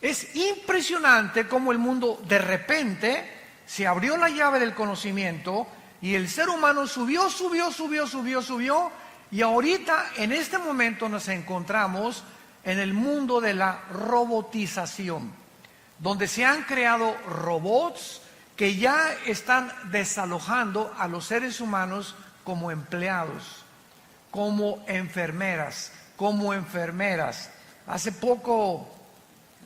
Es impresionante cómo el mundo de repente se abrió la llave del conocimiento y el ser humano subió, y ahorita en este momento nos encontramos en el mundo de la robotización, donde se han creado robots que ya están desalojando a los seres humanos como empleados, como enfermeras. Hace poco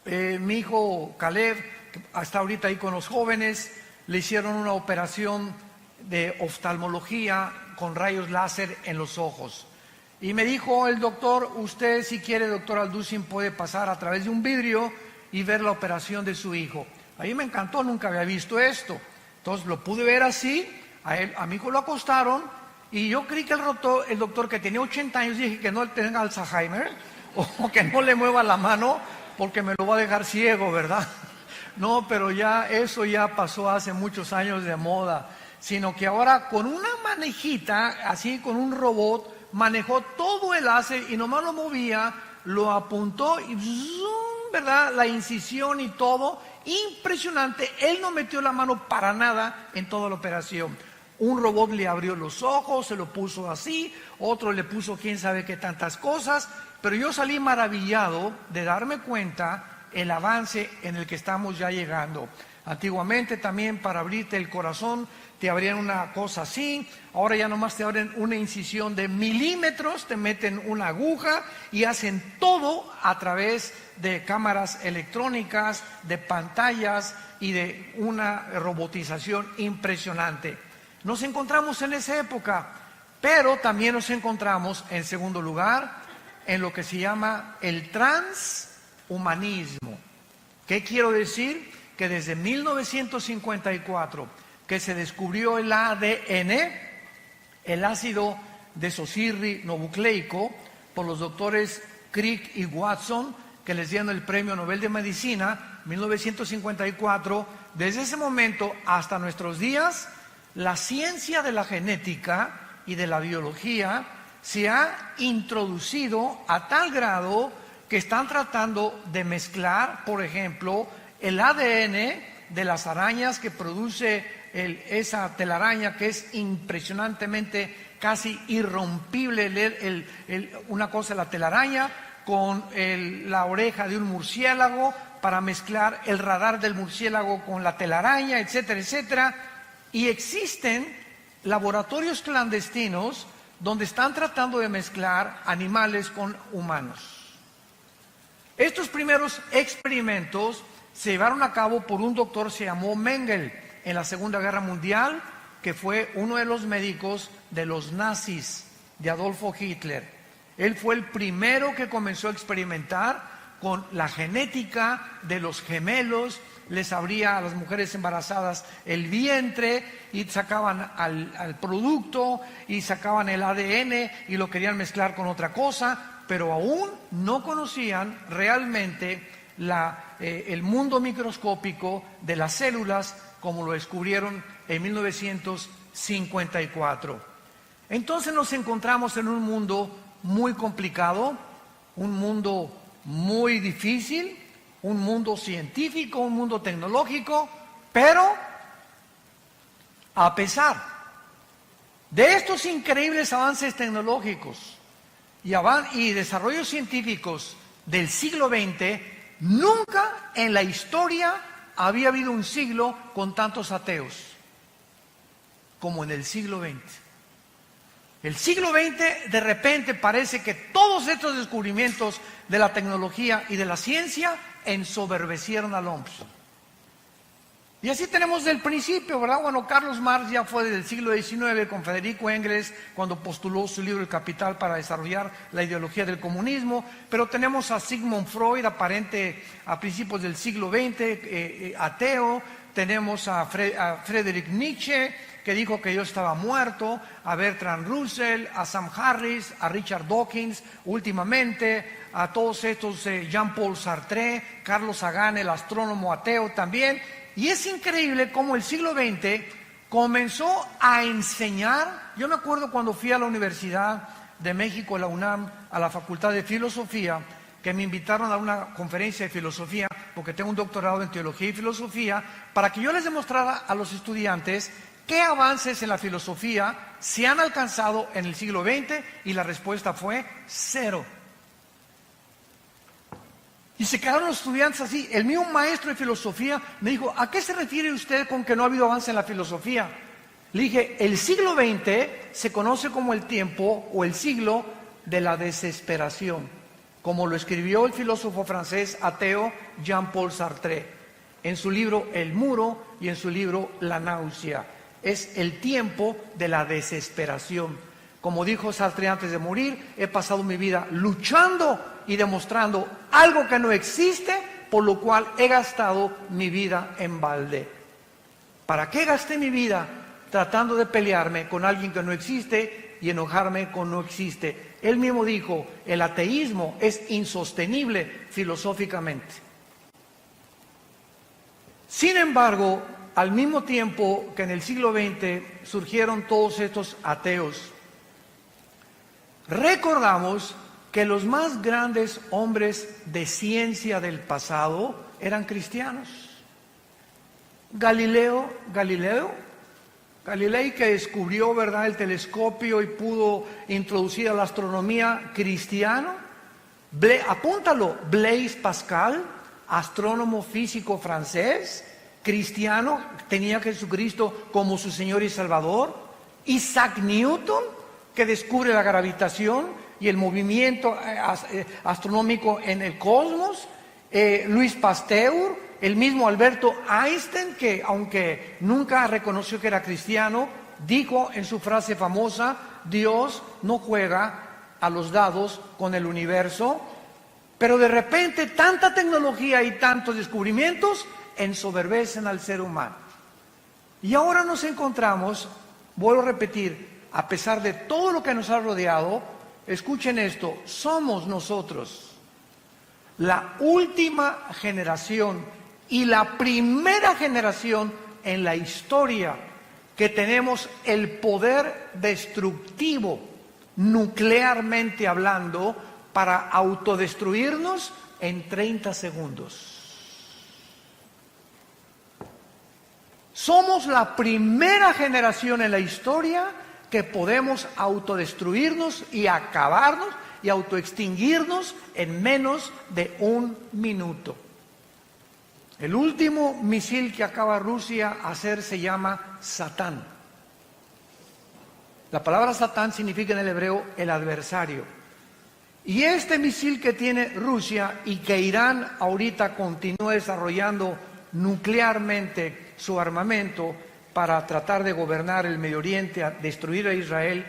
mi hijo Caleb, que está ahorita ahí con los jóvenes, le hicieron una operación de oftalmología con rayos láser en los ojos. Y me dijo el doctor: usted, si quiere, doctor Alducin, puede pasar a través de un vidrio y ver la operación de su hijo. A mí me encantó, nunca había visto esto. Entonces lo pude ver así, a mi hijo lo acostaron, y yo creí que el doctor, que tenía 80 años, dije que no tenga Alzheimer, o que no le mueva la mano, porque me lo va a dejar ciego, ¿verdad? No, pero ya eso ya pasó hace muchos años de moda, sino que ahora con una manejita, así con un robot, manejó todo el láser y nomás lo movía, lo apuntó y ¡zum!, ¿verdad? La incisión y todo, impresionante. Él no metió la mano para nada en toda la operación. Un robot le abrió los ojos, se lo puso así, otro le puso quién sabe qué tantas cosas, pero yo salí maravillado de darme cuenta el avance en el que estamos ya llegando. Antiguamente también, para abrirte el corazón te abrían una cosa así, ahora ya nomás te abren una incisión de milímetros, te meten una aguja y hacen todo a través de cámaras electrónicas, de pantallas y de una robotización impresionante. Nos encontramos en esa época, pero también nos encontramos, en segundo lugar, en lo que se llama el transhumanismo. ¿Qué quiero decir? Que desde 1954, que se descubrió el ADN, el ácido desoxirribonucleico, por los doctores Crick y Watson, que les dieron el Premio Nobel de Medicina, 1954, desde ese momento hasta nuestros días, la ciencia de la genética y de la biología se ha introducido a tal grado que están tratando de mezclar, por ejemplo, el ADN de las arañas que produce esa telaraña, que es impresionantemente casi irrompible, una cosa la telaraña con la oreja de un murciélago, para mezclar el radar del murciélago con la telaraña, etcétera, etcétera. Y existen laboratorios clandestinos donde están tratando de mezclar animales con humanos. Estos primeros experimentos se llevaron a cabo por un doctor, se llamó Mengele, en la Segunda Guerra Mundial, que fue uno de los médicos de los nazis, de Adolfo Hitler. Él fue el primero que comenzó a experimentar con la genética de los gemelos, les abría a las mujeres embarazadas el vientre y sacaban al producto y sacaban el ADN y lo querían mezclar con otra cosa, pero aún no conocían realmente el mundo microscópico de las células, como lo descubrieron en 1954. Entonces nos encontramos en un mundo muy complicado, un mundo muy difícil, un mundo científico, un mundo tecnológico, pero a pesar de estos increíbles avances tecnológicos y desarrollos científicos del siglo XX, nunca en la historia había habido un siglo con tantos ateos como en el siglo XX. El siglo XX, de repente, parece que todos estos descubrimientos de la tecnología y de la ciencia ensoberbecieron al hombre. Y así tenemos del principio, ¿verdad? Bueno, Carlos Marx ya fue del siglo XIX con Federico Engels, cuando postuló su libro El Capital para desarrollar la ideología del comunismo, pero tenemos a Sigmund Freud, aparente a principios del siglo XX, ateo. Tenemos a Friedrich Nietzsche, que dijo que Dios estaba muerto, a Bertrand Russell, a Sam Harris, a Richard Dawkins, últimamente, a todos estos, Jean-Paul Sartre, Carlos Sagan, el astrónomo ateo también. Y es increíble cómo el siglo XX comenzó a enseñar. Yo me acuerdo cuando fui a la Universidad de México, la UNAM, a la Facultad de Filosofía, que me invitaron a una conferencia de filosofía porque tengo un doctorado en teología y filosofía, para que yo les demostrara a los estudiantes qué avances en la filosofía se han alcanzado en el siglo XX, y la respuesta fue cero. Y se quedaron los estudiantes así. El mío maestro de filosofía me dijo: ¿a qué se refiere usted con que no ha habido avance en la filosofía? Le dije: el siglo XX se conoce como el tiempo o el siglo de la desesperación, como lo escribió el filósofo francés ateo Jean-Paul Sartre en su libro El Muro y en su libro La Náusea. Es el tiempo de la desesperación. Como dijo Sartre antes de morir: he pasado mi vida luchando y demostrando algo que no existe, por lo cual he gastado mi vida en balde. ¿Para qué gasté mi vida tratando de pelearme con alguien que no existe y enojarme con no existe? Él mismo dijo: el ateísmo es insostenible filosóficamente. Sin embargo, al mismo tiempo que en el siglo XX surgieron todos estos ateos, recordamos que los más grandes hombres de ciencia del pasado eran cristianos. Galilei, que descubrió, ¿verdad?, el telescopio y pudo introducir a la astronomía, cristiano. Apúntalo: Blaise Pascal, astrónomo físico francés, cristiano, tenía a Jesucristo como su Señor y Salvador. Isaac Newton, que descubre la gravitación y el movimiento astronómico en el cosmos. Louis Pasteur, el mismo Alberto Einstein, que aunque nunca reconoció que era cristiano, dijo en su frase famosa: Dios no juega a los dados con el universo. Pero de repente tanta tecnología y tantos descubrimientos ensoberbecen al ser humano. Y ahora nos encontramos, vuelvo a repetir, a pesar de todo lo que nos ha rodeado, escuchen esto: somos nosotros la última generación y la primera generación en la historia que tenemos el poder destructivo, nuclearmente hablando, para autodestruirnos en 30 segundos. Somos la primera generación en la historia que podemos autodestruirnos y acabarnos y autoextinguirnos en menos de un minuto. El último misil que acaba Rusia de hacer se llama Satán. La palabra Satán significa en el hebreo el adversario. Y este misil que tiene Rusia y que Irán ahorita continúa desarrollando nuclearmente su armamento para tratar de gobernar el Medio Oriente, a destruir a Israel,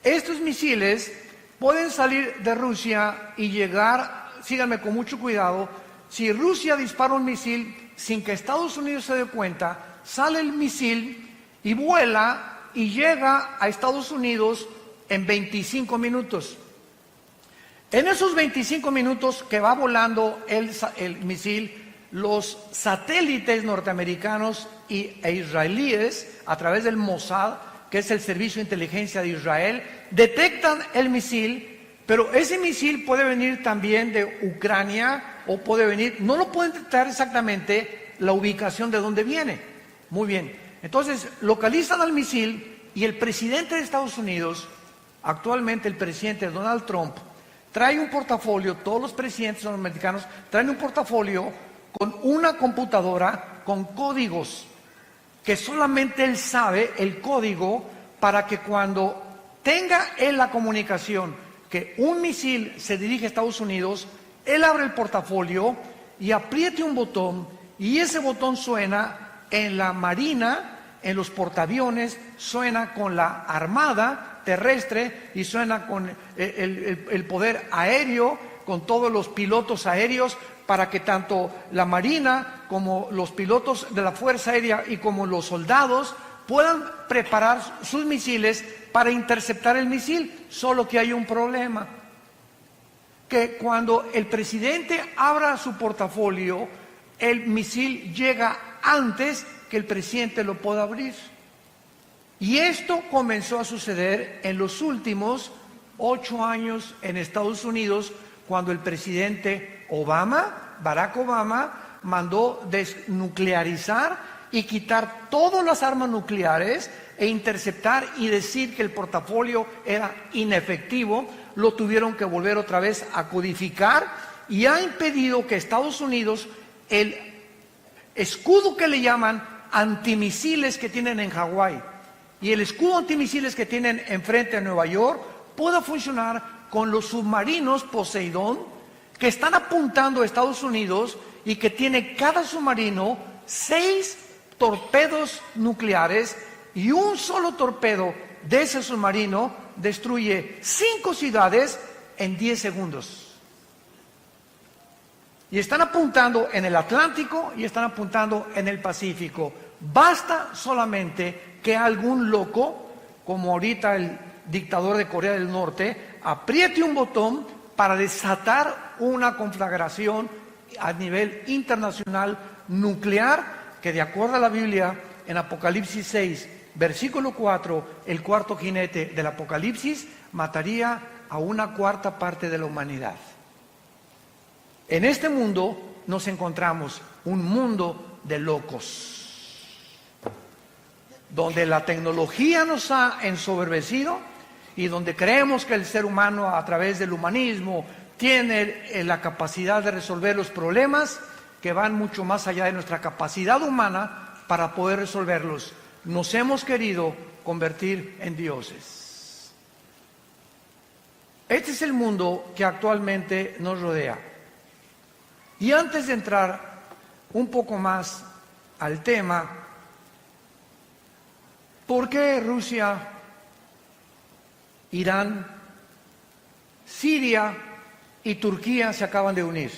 estos misiles pueden salir de Rusia y llegar, síganme con mucho cuidado, si Rusia dispara un misil sin que Estados Unidos se dé cuenta, sale el misil y vuela y llega a Estados Unidos en 25 minutos. En esos 25 minutos que va volando el misil, los satélites norteamericanos e israelíes, a través del Mossad, que es el servicio de inteligencia de Israel, detectan el misil, pero ese misil puede venir también de Ucrania o puede venir, no lo pueden detectar exactamente la ubicación de dónde viene. Muy bien, entonces localizan al misil y el presidente de Estados Unidos, actualmente el presidente Donald Trump, trae un portafolio, todos los presidentes norteamericanos traen un portafolio con una computadora con códigos que solamente él sabe el código, para que cuando tenga él la comunicación que un misil se dirige a Estados Unidos, él abre el portafolio y apriete un botón y ese botón suena en la marina, en los portaaviones, suena con la armada terrestre y suena con el poder aéreo, con todos los pilotos aéreos, para que tanto la marina como los pilotos de la Fuerza Aérea y como los soldados puedan preparar sus misiles para interceptar el misil. Solo que hay un problema, que cuando el presidente abra su portafolio, el misil llega antes que el presidente lo pueda abrir. Y esto comenzó a suceder en los últimos 8 años en Estados Unidos, cuando el presidente Barack Obama, mandó desnuclearizar y quitar todas las armas nucleares e interceptar y decir que el portafolio era inefectivo. Lo tuvieron que volver otra vez a codificar y ha impedido que Estados Unidos, el escudo que le llaman antimisiles que tienen en Hawái y el escudo antimisiles que tienen enfrente a Nueva York, pueda funcionar con los submarinos Poseidón que están apuntando a Estados Unidos y que tiene cada submarino 6 torpedos nucleares, y un solo torpedo de ese submarino destruye 5 ciudades en 10 segundos. Y están apuntando en el Atlántico y están apuntando en el Pacífico. Basta solamente que algún loco, como ahorita el dictador de Corea del Norte, apriete un botón para desatar una conflagración a nivel internacional nuclear, que de acuerdo a la Biblia, en Apocalipsis 6, versículo 4, el cuarto jinete del Apocalipsis mataría a 1/4 parte de la humanidad. En este mundo nos encontramos un mundo de locos, donde la tecnología nos ha ensoberbecido y donde creemos que el ser humano, a través del humanismo, tiene la capacidad de resolver los problemas que van mucho más allá de nuestra capacidad humana para poder resolverlos. Nos hemos querido convertir en dioses. Este es el mundo que actualmente nos rodea. Y antes de entrar un poco más al tema, ¿por qué Rusia, Irán, Siria y Turquía se acaban de unir?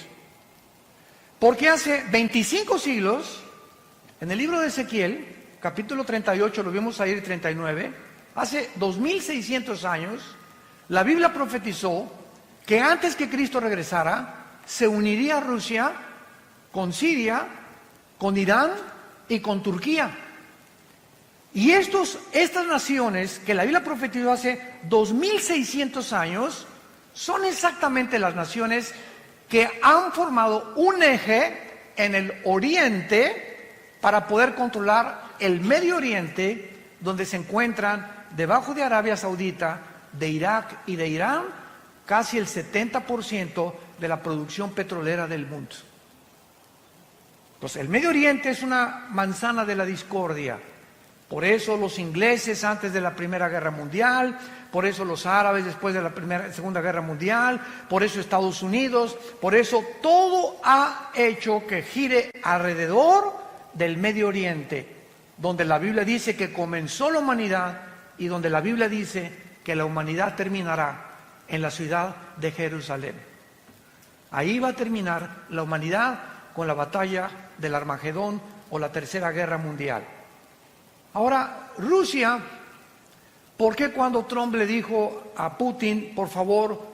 Porque hace 25 siglos, en el libro de Ezequiel, capítulo 38, lo vimos ahí, 39, hace 2600 años, la Biblia profetizó que antes que Cristo regresara, se uniría Rusia con Siria, con Irán y con Turquía. Y estas naciones que la Biblia profetizó hace 2600 años, son exactamente las naciones que han formado un eje en el Oriente para poder controlar el Medio Oriente, donde se encuentran debajo de Arabia Saudita, de Irak y de Irán, casi el 70% de la producción petrolera del mundo. Pues el Medio Oriente es una manzana de la discordia. Por eso los ingleses antes de la Primera Guerra Mundial, por eso los árabes después de la Segunda Guerra Mundial, por eso Estados Unidos, por eso todo ha hecho que gire alrededor del Medio Oriente, donde la Biblia dice que comenzó la humanidad y donde la Biblia dice que la humanidad terminará en la ciudad de Jerusalén. Ahí va a terminar la humanidad con la batalla del Armagedón o la Tercera Guerra Mundial. Ahora, Rusia, ¿por qué cuando Trump le dijo a Putin, por favor,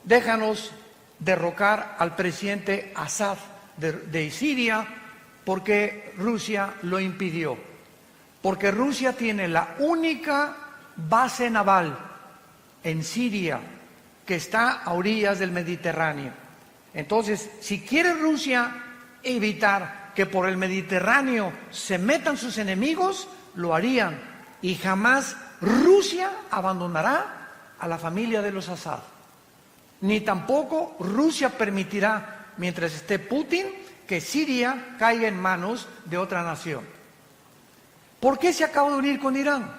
déjanos derrocar al presidente Assad de Siria? ¿Por qué Rusia lo impidió? Porque Rusia tiene la única base naval en Siria que está a orillas del Mediterráneo. Entonces, si quiere Rusia evitar que por el Mediterráneo se metan sus enemigos, lo harían, y jamás Rusia abandonará a la familia de los Assad, ni tampoco Rusia permitirá, mientras esté Putin, que Siria caiga en manos de otra nación. ¿Por qué se acaba de unir con Irán?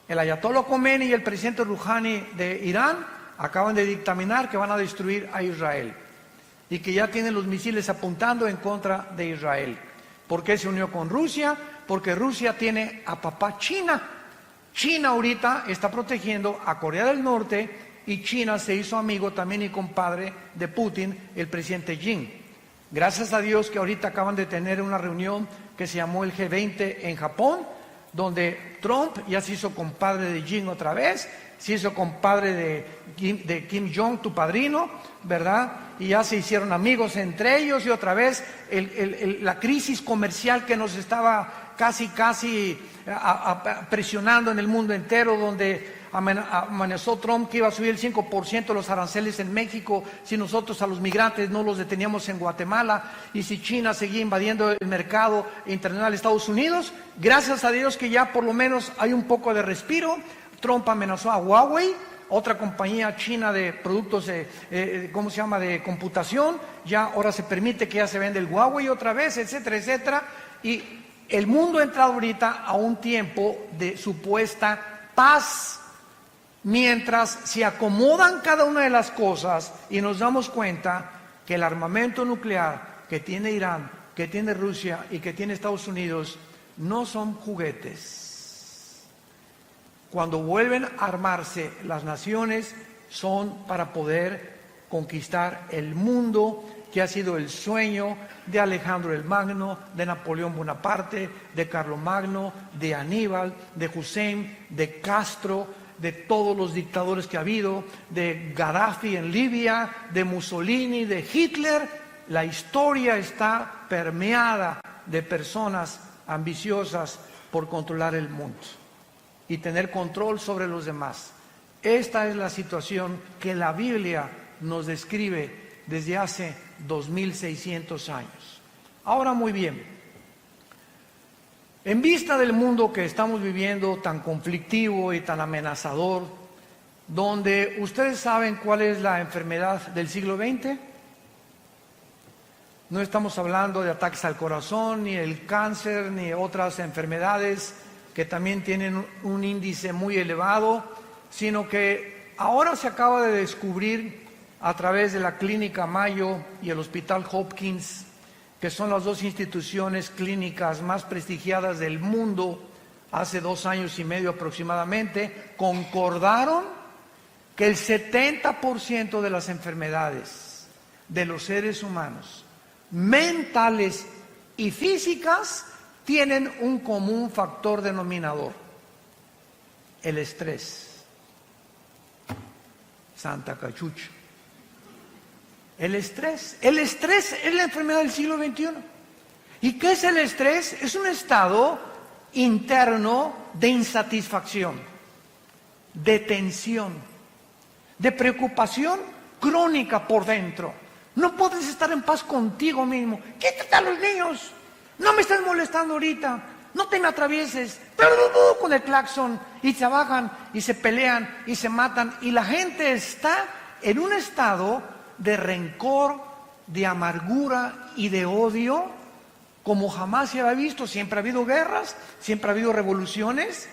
El ayatollah Khomeini y el presidente Rouhani de Irán acaban de dictaminar que van a destruir a Israel y que ya tienen los misiles apuntando en contra de Israel. ¿Por qué se unió con Rusia? Porque Rusia tiene a papá China. China ahorita está protegiendo a Corea del Norte y China se hizo amigo también y compadre de Putin, el presidente Xi. Gracias a Dios que ahorita acaban de tener una reunión que se llamó el G20 en Japón, donde Trump ya se hizo compadre de Xi otra vez, se hizo compadre de Kim Jong, tu padrino, ¿verdad? Y ya se hicieron amigos entre ellos y otra vez la crisis comercial que nos estaba casi presionando en el mundo entero, donde amenazó Trump que iba a subir el 5% los aranceles en México si nosotros a los migrantes no los deteníamos en Guatemala, y si China seguía invadiendo el mercado internacional de Estados Unidos. Gracias a Dios que ya por lo menos hay un poco de respiro. Trump amenazó a Huawei, otra compañía china de productos de computación. Ya ahora se permite que ya se vende el Huawei otra vez, etcétera, etcétera. Y el mundo ha entrado ahorita a un tiempo de supuesta paz, mientras se acomodan cada una de las cosas y nos damos cuenta que el armamento nuclear que tiene Irán, que tiene Rusia y que tiene Estados Unidos no son juguetes. Cuando vuelven a armarse las naciones, son para poder conquistar el mundo, que ha sido el sueño de Alejandro el Magno, de Napoleón Bonaparte, de Carlomagno, de Aníbal, de Hussein, de Castro, de todos los dictadores que ha habido, de Gaddafi en Libia, de Mussolini, de Hitler. La historia está permeada de personas ambiciosas por controlar el mundo y tener control sobre los demás. Esta es la situación que la Biblia nos describe desde hace 2600 años. Ahora, muy bien, en vista del mundo que estamos viviendo, tan conflictivo y tan amenazador, donde ustedes saben cuál es la enfermedad del siglo XX, no estamos hablando de ataques al corazón, ni el cáncer, ni otras enfermedades que también tienen un índice muy elevado, sino que ahora se acaba de descubrir a través de la Clínica Mayo y el Hospital Hopkins, que son las dos instituciones clínicas más prestigiadas del mundo, hace 2 años y medio aproximadamente, concordaron que el 70% de las enfermedades de los seres humanos, mentales y físicas, tienen un común factor denominador: el estrés. Santa Cachucha. El estrés es la enfermedad del siglo XXI. ¿Y qué es el estrés? Es un estado interno de insatisfacción, de tensión, de preocupación crónica por dentro. No puedes estar en paz contigo mismo. Quítate a los niños. No me estás molestando ahorita. No te me atravieses. Con el claxon. Y se bajan y se pelean y se matan. Y la gente está en un estado de rencor, de amargura y de odio como jamás se había visto. Siempre ha habido guerras, siempre ha habido revoluciones,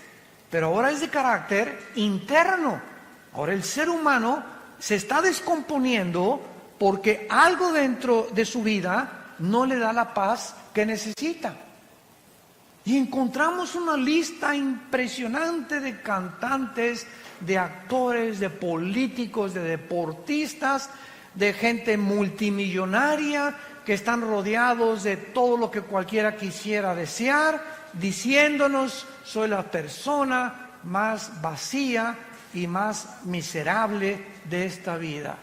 pero ahora es de carácter interno. Ahora el ser humano se está descomponiendo porque algo dentro de su vida no le da la paz que necesita. Y encontramos una lista impresionante de cantantes, de actores, de políticos, de deportistas, de gente multimillonaria que están rodeados de todo lo que cualquiera quisiera desear, diciéndonos: soy la persona más vacía y más miserable de esta vida,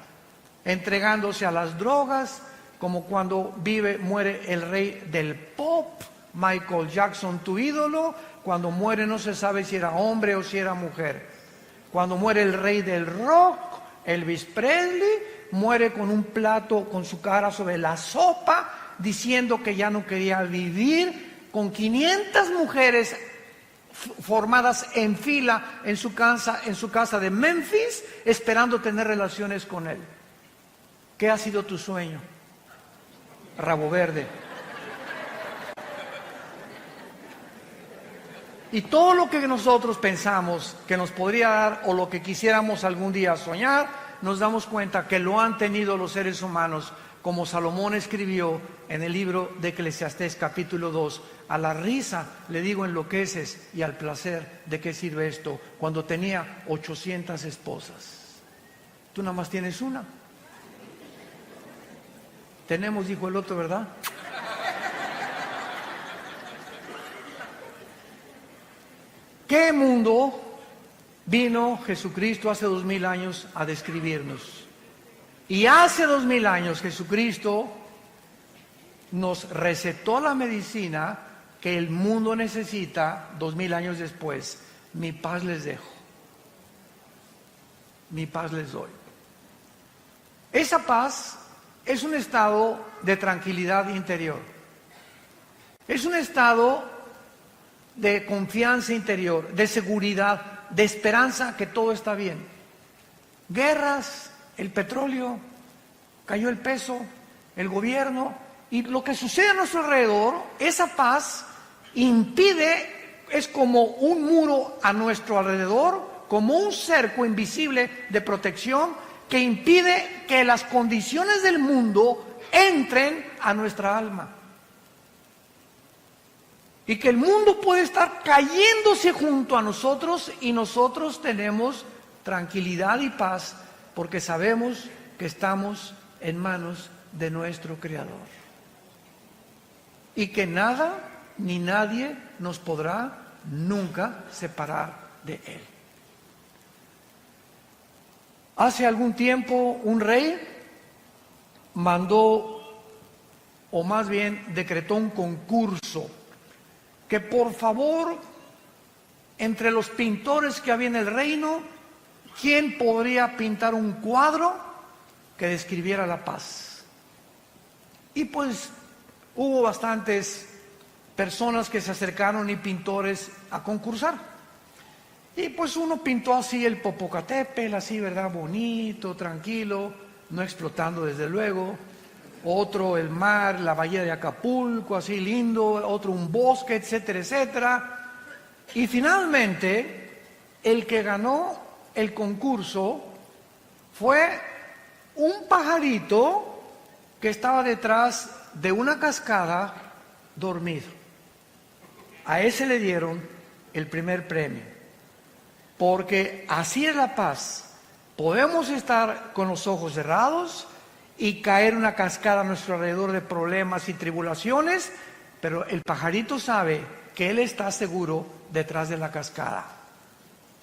entregándose a las drogas, como cuando muere el rey del pop, Michael Jackson, tu ídolo. Cuando muere no se sabe si era hombre o si era mujer. Cuando muere el rey del rock, Elvis Presley, muere con un plato con su cara sobre la sopa, diciendo que ya no quería vivir, con 500 mujeres formadas en fila en su casa de Memphis, esperando tener relaciones con él. ¿Qué ha sido tu sueño? Rabo verde. Y todo lo que nosotros pensamos que nos podría dar, o lo que quisiéramos algún día soñar, nos damos cuenta que lo han tenido los seres humanos, como Salomón escribió en el libro de Eclesiastés capítulo 2, a la risa le digo enloqueces, y al placer de qué sirve esto, cuando tenía 800 esposas. Tú nada más tienes una. Tenemos, dijo el otro, ¿verdad? ¿Qué mundo vino Jesucristo hace 2000 años a describirnos? Y hace 2000 años Jesucristo nos recetó la medicina que el mundo necesita 2000 años después. Mi paz les dejo. mi paz les doy. Esa paz es un estado de tranquilidad interior. Es un estado de confianza interior, de seguridad, de esperanza que todo está bien. Guerras, el petróleo, cayó el peso, el gobierno, y lo que sucede a nuestro alrededor, esa paz impide, es como un muro a nuestro alrededor, como un cerco invisible de protección que impide que las condiciones del mundo entren a nuestra alma. Y que el mundo puede estar cayéndose junto a nosotros y nosotros tenemos tranquilidad y paz porque sabemos que estamos en manos de nuestro Creador. Y que nada ni nadie nos podrá nunca separar de Él. Hace algún tiempo un rey mandó, o más bien decretó un concurso, que por favor, entre los pintores que había en el reino, ¿quién podría pintar un cuadro que describiera la paz? Y pues hubo bastantes personas que se acercaron y pintores a concursar. Y pues uno pintó así el Popocatépetl, así, ¿verdad? Bonito, tranquilo, no explotando desde luego. Otro el mar, la bahía de Acapulco, así lindo. Otro un bosque, etcétera, etcétera. Y finalmente, el que ganó el concurso fue un pajarito que estaba detrás de una cascada dormido. A ese le dieron el primer premio. Porque así es la paz. Podemos estar con los ojos cerrados y caer una cascada a nuestro alrededor de problemas y tribulaciones, pero el pajarito sabe que él está seguro detrás de la cascada.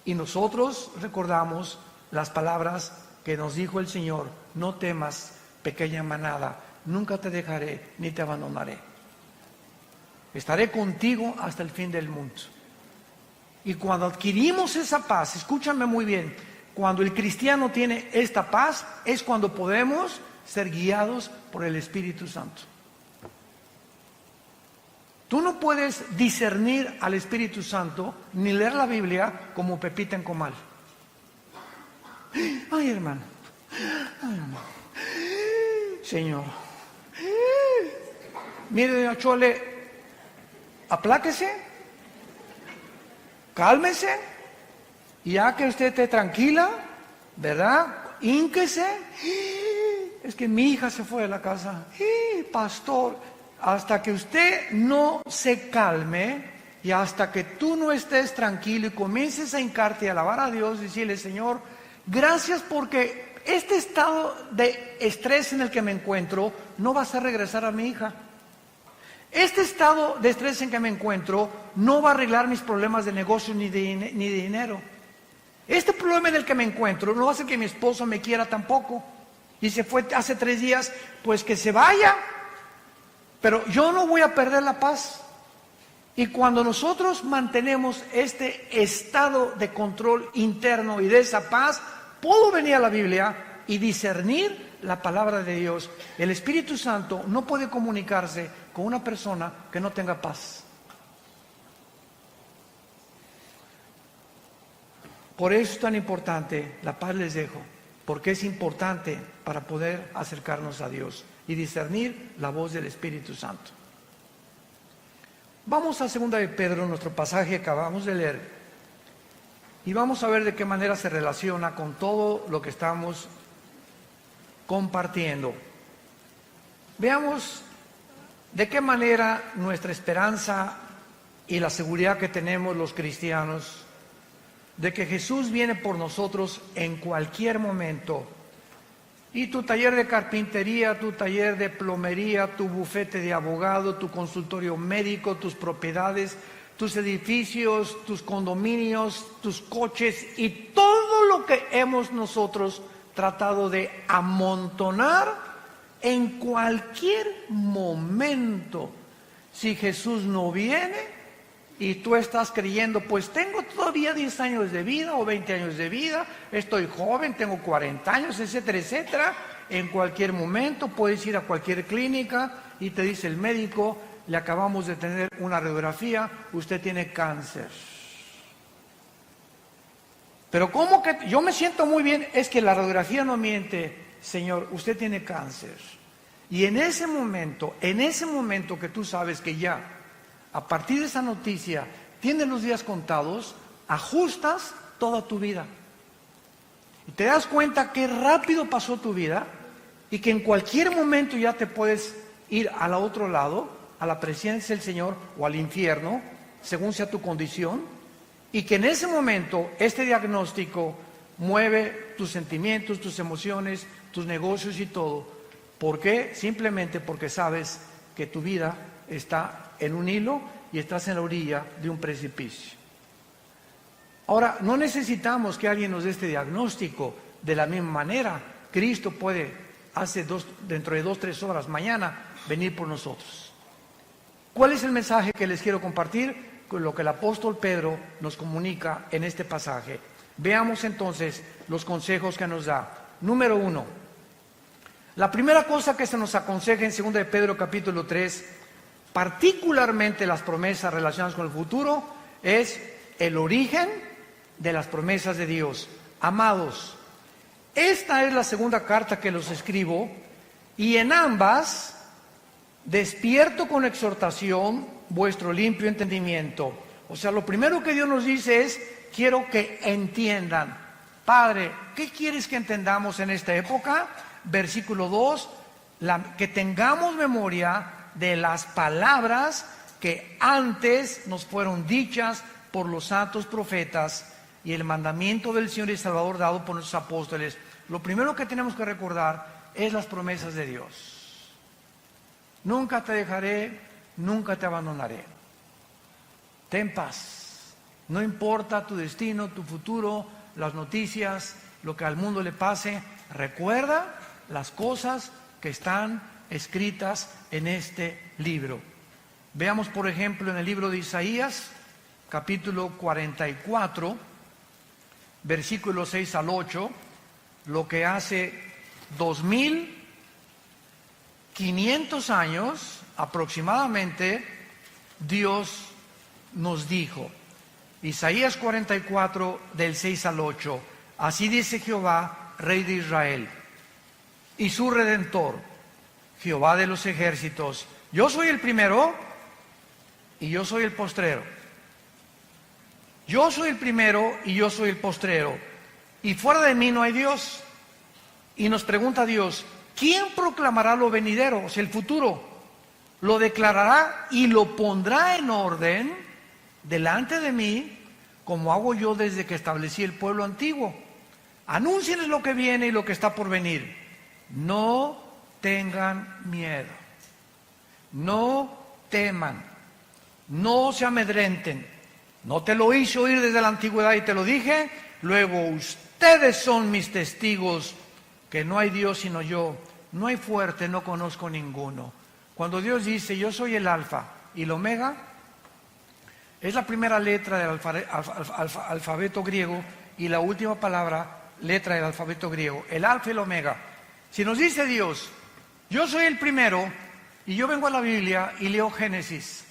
Y nosotros recordamos las palabras que nos dijo el Señor: no temas, pequeña manada, nunca te dejaré ni te abandonaré. Estaré contigo hasta el fin del mundo. Y cuando adquirimos esa paz, escúchame muy bien, cuando el cristiano tiene esta paz, es cuando podemos ser guiados por el Espíritu Santo. Tú no puedes discernir al Espíritu Santo ni leer la Biblia como Pepita en comal. Ay, hermano. Ay, hermano. Señor. Mire, doña Chole, apláquese. Cálmese, y ya que usted esté tranquila, ¿verdad? Hínquese. Es que mi hija se fue de la casa. Pastor, hasta que usted no se calme y hasta que tú no estés tranquilo y comiences a hincarte y a alabar a Dios, decirle: Señor, gracias porque este estado de estrés en el que me encuentro no va a hacer regresar a mi hija. Este estado de estrés en que me encuentro no va a arreglar mis problemas de negocio ni de dinero. Este problema en el que me encuentro no va a hacer que mi esposo me quiera tampoco. Y se fue hace 3 días, pues que se vaya. Pero yo no voy a perder la paz. Y cuando nosotros mantenemos este estado de control interno y de esa paz, puedo venir a la Biblia y discernir la palabra de Dios. El Espíritu Santo no puede comunicarse con una persona que no tenga paz. Por eso es tan importante, la paz les dejo, porque es importante para poder acercarnos a Dios y discernir la voz del Espíritu Santo. Vamos a 2 de Pedro, nuestro pasaje que acabamos de leer, y vamos a ver de qué manera se relaciona con todo lo que estamos compartiendo. Veamos de qué manera nuestra esperanza y la seguridad que tenemos los cristianos de que Jesús viene por nosotros en cualquier momento. Y tu taller de carpintería, tu taller de plomería, tu bufete de abogado, tu consultorio médico, tus propiedades, tus edificios, tus condominios, tus coches y todo lo que hemos nosotros tratado de amontonar, en cualquier momento, si Jesús no viene, y tú estás creyendo, pues tengo todavía 10 años de vida o 20 años de vida, estoy joven, tengo 40 años, etcétera, etcétera. En cualquier momento puedes ir a cualquier clínica y te dice el médico, le acabamos de tener una radiografía, usted tiene cáncer. Pero ¿cómo que yo me siento muy bien? Es que la radiografía no miente, señor, usted tiene cáncer. Y en ese momento que tú sabes que ya, a partir de esa noticia, tienes los días contados, ajustas toda tu vida. Y te das cuenta que rápido pasó tu vida y que en cualquier momento ya te puedes ir al otro lado, a la presencia del Señor o al infierno, según sea tu condición, y que en ese momento este diagnóstico mueve tus sentimientos, tus emociones, tus negocios y todo. ¿Por qué? Simplemente porque sabes que tu vida está en un hilo y estás en la orilla de un precipicio. Ahora, no necesitamos que alguien nos dé este diagnóstico de la misma manera. Cristo puede, dentro de 2-3 horas, mañana, venir por nosotros. ¿Cuál es el mensaje que les quiero compartir? Con lo que el apóstol Pedro nos comunica en este pasaje. Veamos entonces los consejos que nos da. Número 1. La primera cosa que se nos aconseja en 2 de Pedro capítulo 3, particularmente las promesas relacionadas con el futuro, es el origen de las promesas de Dios. Amados, esta es la segunda carta que los escribo, y en ambas despierto con exhortación vuestro limpio entendimiento. O sea, lo primero que Dios nos dice es, quiero que entiendan. Padre, ¿qué quieres que entendamos en esta época? Versículo 2, que tengamos memoria de las palabras que antes nos fueron dichas por los santos profetas y el mandamiento del Señor y Salvador dado por nuestros apóstoles. Lo primero que tenemos que recordar es las promesas de Dios. Nunca te dejaré, nunca te abandonaré. Ten paz. No importa tu destino, tu futuro, las noticias, lo que al mundo le pase. Recuerda las cosas que están escritas en este libro. Veamos, por ejemplo, en el libro de Isaías, capítulo 44, versículos 6 al 8, lo que hace 2500 años aproximadamente Dios nos dijo. Isaías 44, del 6 al 8. Así dice Jehová, Rey de Israel, y su Redentor, Jehová de los ejércitos: yo soy el primero y yo soy el postrero. Yo soy el primero y yo soy el postrero, y fuera de mí no hay Dios. Y nos pregunta Dios, ¿quién proclamará lo venidero? O sea, el futuro. Lo declarará y lo pondrá en orden delante de mí, como hago yo desde que establecí el pueblo antiguo. Anúncienles lo que viene y lo que está por venir. No tengan miedo, no teman, no se amedrenten. No te lo hice oír desde la antigüedad y te lo dije. Luego ustedes son mis testigos que no hay Dios sino yo. No hay fuerte, no conozco ninguno. Cuando Dios dice, yo soy el alfa y el omega, es la primera letra del alfabeto griego y la última letra del alfabeto griego, el alfa y el omega. Si nos dice Dios, yo soy el primero, y yo vengo a la Biblia y leo Génesis,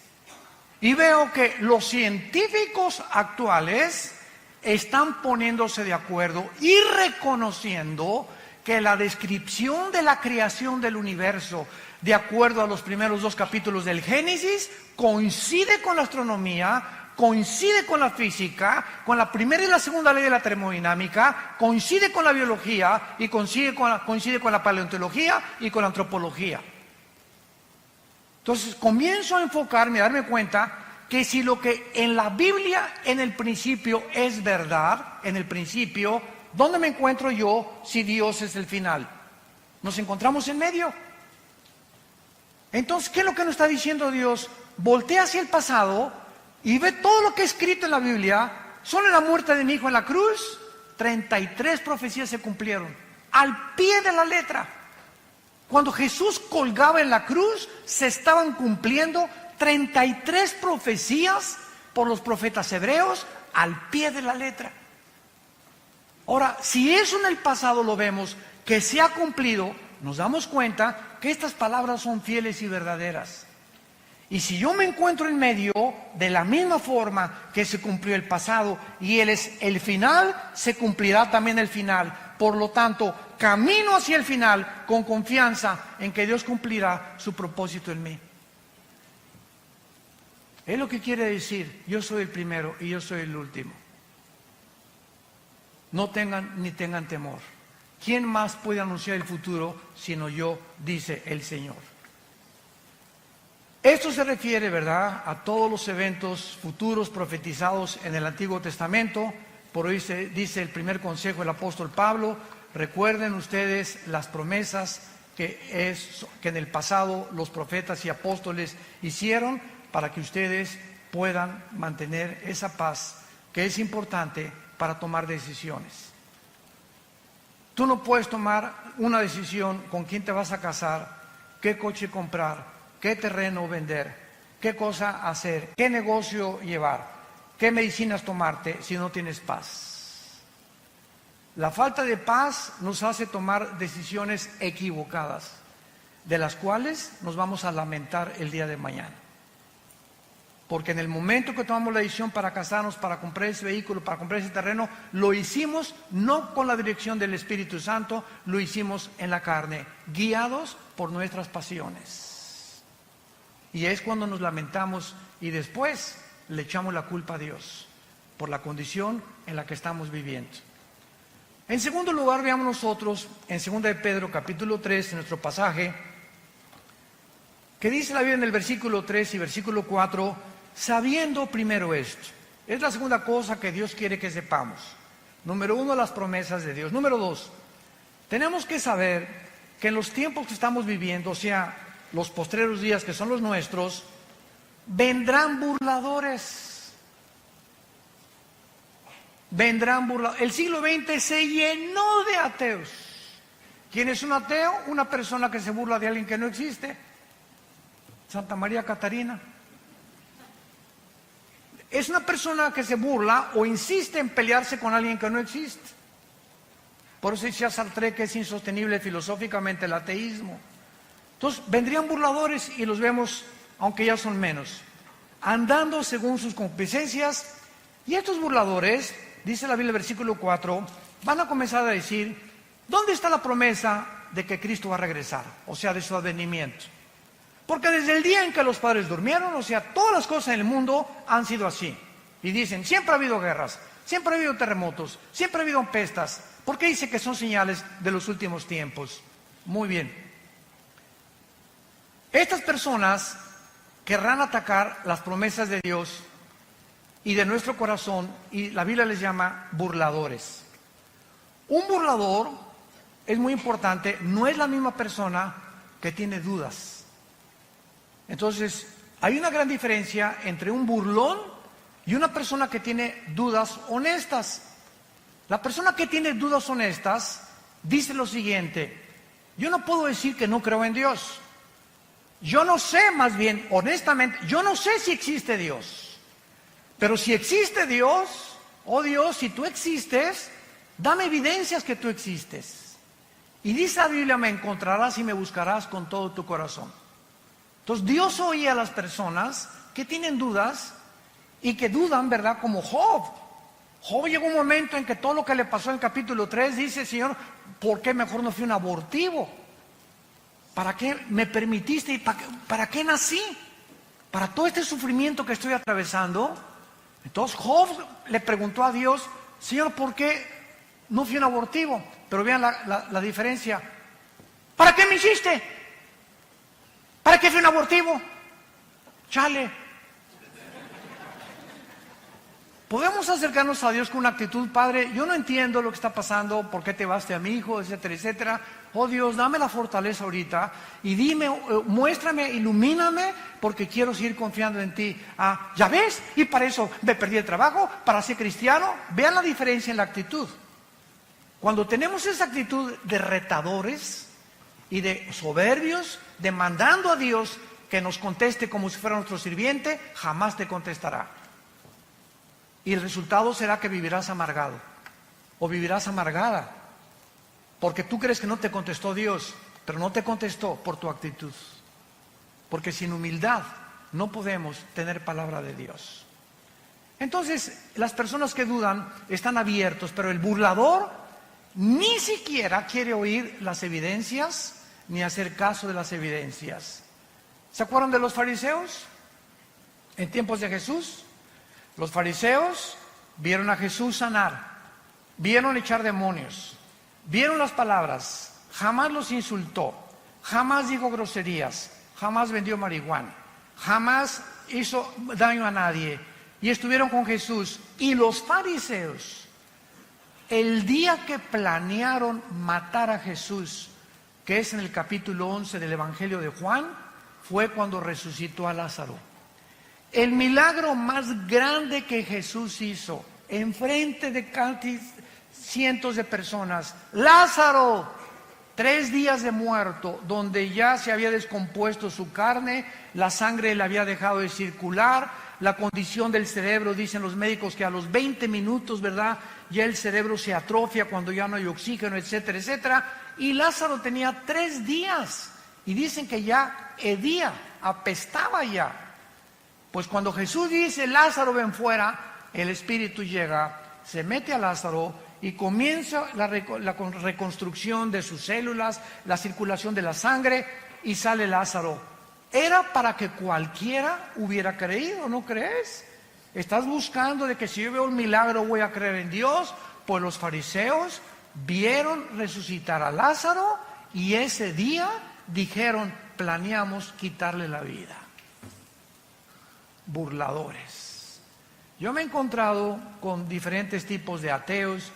y veo que los científicos actuales están poniéndose de acuerdo y reconociendo que la descripción de la creación del universo, de acuerdo a los primeros 2 capítulos del Génesis, coincide con la astronomía, coincide con la física, con la primera y la segunda ley de la termodinámica, coincide con la biología y coincide con la paleontología y con la antropología. Entonces comienzo a enfocarme, a darme cuenta que si lo que en la Biblia en el principio es verdad, en el principio, ¿dónde me encuentro yo si Dios es el final? Nos encontramos en medio. Entonces, ¿qué es lo que nos está diciendo Dios? Voltea hacia el pasado y ve todo lo que es escrito en la Biblia. Solo en la muerte de mi hijo en la cruz, 33 profecías se cumplieron, al pie de la letra. Cuando Jesús colgaba en la cruz, se estaban cumpliendo 33 profecías por los profetas hebreos al pie de la letra. Ahora, si eso en el pasado lo vemos, que se ha cumplido, nos damos cuenta que estas palabras son fieles y verdaderas. Y si yo me encuentro en medio, de la misma forma que se cumplió el pasado y Él es el final, se cumplirá también el final. Por lo tanto, camino hacia el final con confianza en que Dios cumplirá su propósito en mí. Es lo que quiere decir: yo soy el primero y yo soy el último. No tengan ni tengan temor. ¿Quién más puede anunciar el futuro sino yo?, dice el Señor. Esto se refiere, ¿verdad?, a todos los eventos futuros profetizados en el Antiguo Testamento. Por hoy se dice el primer consejo del apóstol Pablo: recuerden ustedes las promesas que en el pasado los profetas y apóstoles hicieron, para que ustedes puedan mantener esa paz que es importante para tomar decisiones. Tú no puedes tomar una decisión con quién te vas a casar, qué coche comprar, qué terreno vender, qué cosa hacer, qué negocio llevar, qué medicinas tomarte, si no tienes paz. La falta de paz nos hace tomar decisiones equivocadas, de las cuales nos vamos a lamentar el día de mañana. Porque en el momento que tomamos la decisión para casarnos, para comprar ese vehículo, para comprar ese terreno, lo hicimos no con la dirección del Espíritu Santo, lo hicimos en la carne, guiados por nuestras pasiones. Y es cuando nos lamentamos y después le echamos la culpa a Dios por la condición en la que estamos viviendo. En segundo lugar, veamos nosotros en 2 de Pedro capítulo 3, en nuestro pasaje, que dice la Biblia en el versículo 3 y versículo 4, sabiendo primero esto. Es la segunda cosa que Dios quiere que sepamos. Número 1, las promesas de Dios. Número 2, tenemos que saber que en los tiempos que estamos viviendo, o sea, los postreros días que son los nuestros, vendrán burladores. Vendrán burladores. El siglo XX se llenó de ateos. ¿Quién es un ateo? Una persona que se burla de alguien que no existe. Santa María Catarina. Es una persona que se burla o insiste en pelearse con alguien que no existe. Por eso decía Sartre que es insostenible filosóficamente el ateísmo. Entonces vendrían burladores y los vemos, aunque ya son menos, andando según sus concupiscencias. Y estos burladores, dice la Biblia, versículo 4, van a comenzar a decir: ¿dónde está la promesa de que Cristo va a regresar? O sea, de su advenimiento. Porque desde el día en que los padres durmieron, o sea, todas las cosas en el mundo han sido así. Y dicen: siempre ha habido guerras, siempre ha habido terremotos, siempre ha habido pestas. ¿Por qué dice que son señales de los últimos tiempos? Muy bien. Estas personas querrán atacar las promesas de Dios y de nuestro corazón, y la Biblia les llama burladores. Un burlador, es muy importante, no es la misma persona que tiene dudas. Entonces, hay una gran diferencia entre un burlón y una persona que tiene dudas honestas. La persona que tiene dudas honestas dice lo siguiente: yo no puedo decir que no creo en Dios. Yo no sé, más bien, honestamente, yo no sé si existe Dios. Pero si existe Dios, oh Dios, si tú existes, dame evidencias que tú existes. Y dice la Biblia: me encontrarás y me buscarás con todo tu corazón. Entonces Dios oye a las personas que tienen dudas y que dudan, ¿verdad? Como Job. Job llegó un momento en que todo lo que le pasó en el capítulo 3 dice: Señor, ¿por qué mejor no fui un abortivo? ¿Para qué me permitiste y para qué nací? Para todo este sufrimiento que estoy atravesando. Entonces Job le preguntó a Dios: Señor, ¿por qué no fui un abortivo? Pero vean la diferencia. ¿Para qué me hiciste? ¿Para qué fui un abortivo? Chale. Podemos acercarnos a Dios con una actitud: Padre, yo no entiendo lo que está pasando, por qué te vas a mi hijo, etcétera, etcétera. Oh Dios, dame la fortaleza ahorita y dime, muéstrame, ilumíname, porque quiero seguir confiando en ti. Ah, ¿ya ves? Y para eso me perdí el trabajo, para ser cristiano. Vean la diferencia en la actitud. Cuando tenemos esa actitud de retadores y de soberbios, demandando a Dios que nos conteste como si fuera nuestro sirviente, jamás te contestará. Y el resultado será que vivirás amargado o vivirás amargada, porque tú crees que no te contestó Dios, pero no te contestó por tu actitud. Porque sin humildad no podemos tener palabra de Dios. Entonces, las personas que dudan están abiertos, pero el burlador ni siquiera quiere oír las evidencias ni hacer caso de las evidencias. ¿Se acuerdan de los fariseos? En tiempos de Jesús, los fariseos vieron a Jesús sanar, vieron echar demonios, vieron las palabras, jamás los insultó, jamás dijo groserías, jamás vendió marihuana, jamás hizo daño a nadie, y estuvieron con Jesús. Y los fariseos, el día que planearon matar a Jesús, que es en el capítulo 11 del Evangelio de Juan, fue cuando resucitó a Lázaro. El milagro más grande que Jesús hizo, enfrente de cientos de personas. Lázaro, 3 días de muerto, donde ya se había descompuesto su carne, la sangre le había dejado de circular, la condición del cerebro, dicen los médicos que a los 20 minutos, ¿verdad?, ya el cerebro se atrofia cuando ya no hay oxígeno, etcétera, etcétera. Y Lázaro tenía 3 días y dicen que ya hedía, apestaba ya. Pues cuando Jesús dice, Lázaro, ven fuera, el Espíritu llega, se mete a Lázaro y comienza la reconstrucción de sus células, la circulación de la sangre, y sale Lázaro. Era para que cualquiera hubiera creído, ¿no crees? Estás buscando de que si yo veo un milagro voy a creer en Dios. Pues los fariseos vieron resucitar a Lázaro y ese día dijeron, planeamos quitarle la vida. Burladores. Yo me he encontrado con diferentes tipos de ateos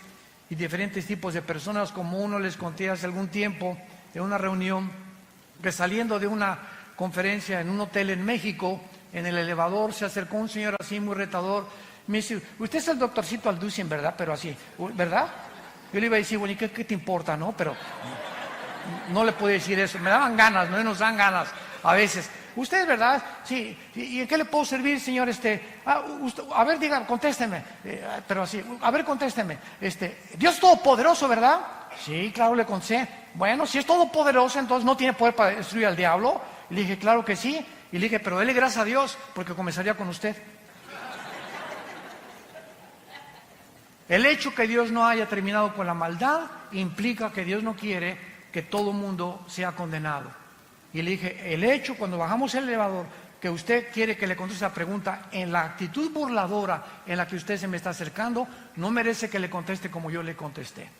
y diferentes tipos de personas, como uno les conté hace algún tiempo en una reunión, que saliendo de una conferencia en un hotel en México, en el elevador se acercó un señor así muy retador, me dice, usted es el doctorcito Alducin, ¿verdad? Pero así, ¿verdad? Yo le iba a decir, bueno, ¿y qué te importa, no? Pero no le puedo decir eso, me daban ganas, no nos dan ganas a veces. ¿Usted, verdad? Sí. ¿Y en qué le puedo servir, señor? A ver, diga, contésteme. Pero así, a ver, contésteme. Dios es todopoderoso, ¿verdad? Sí, claro, le contesté. Bueno, si es todopoderoso, entonces no tiene poder para destruir al diablo. Y le dije, claro que sí. Y le dije, pero dele gracias a Dios, porque comenzaría con usted. El hecho que Dios no haya terminado con la maldad implica que Dios no quiere que todo mundo sea condenado. Y le dije, el hecho cuando bajamos el elevador, que usted quiere que le conteste la pregunta en la actitud burladora en la que usted se me está acercando, no merece que le conteste como yo le contesté.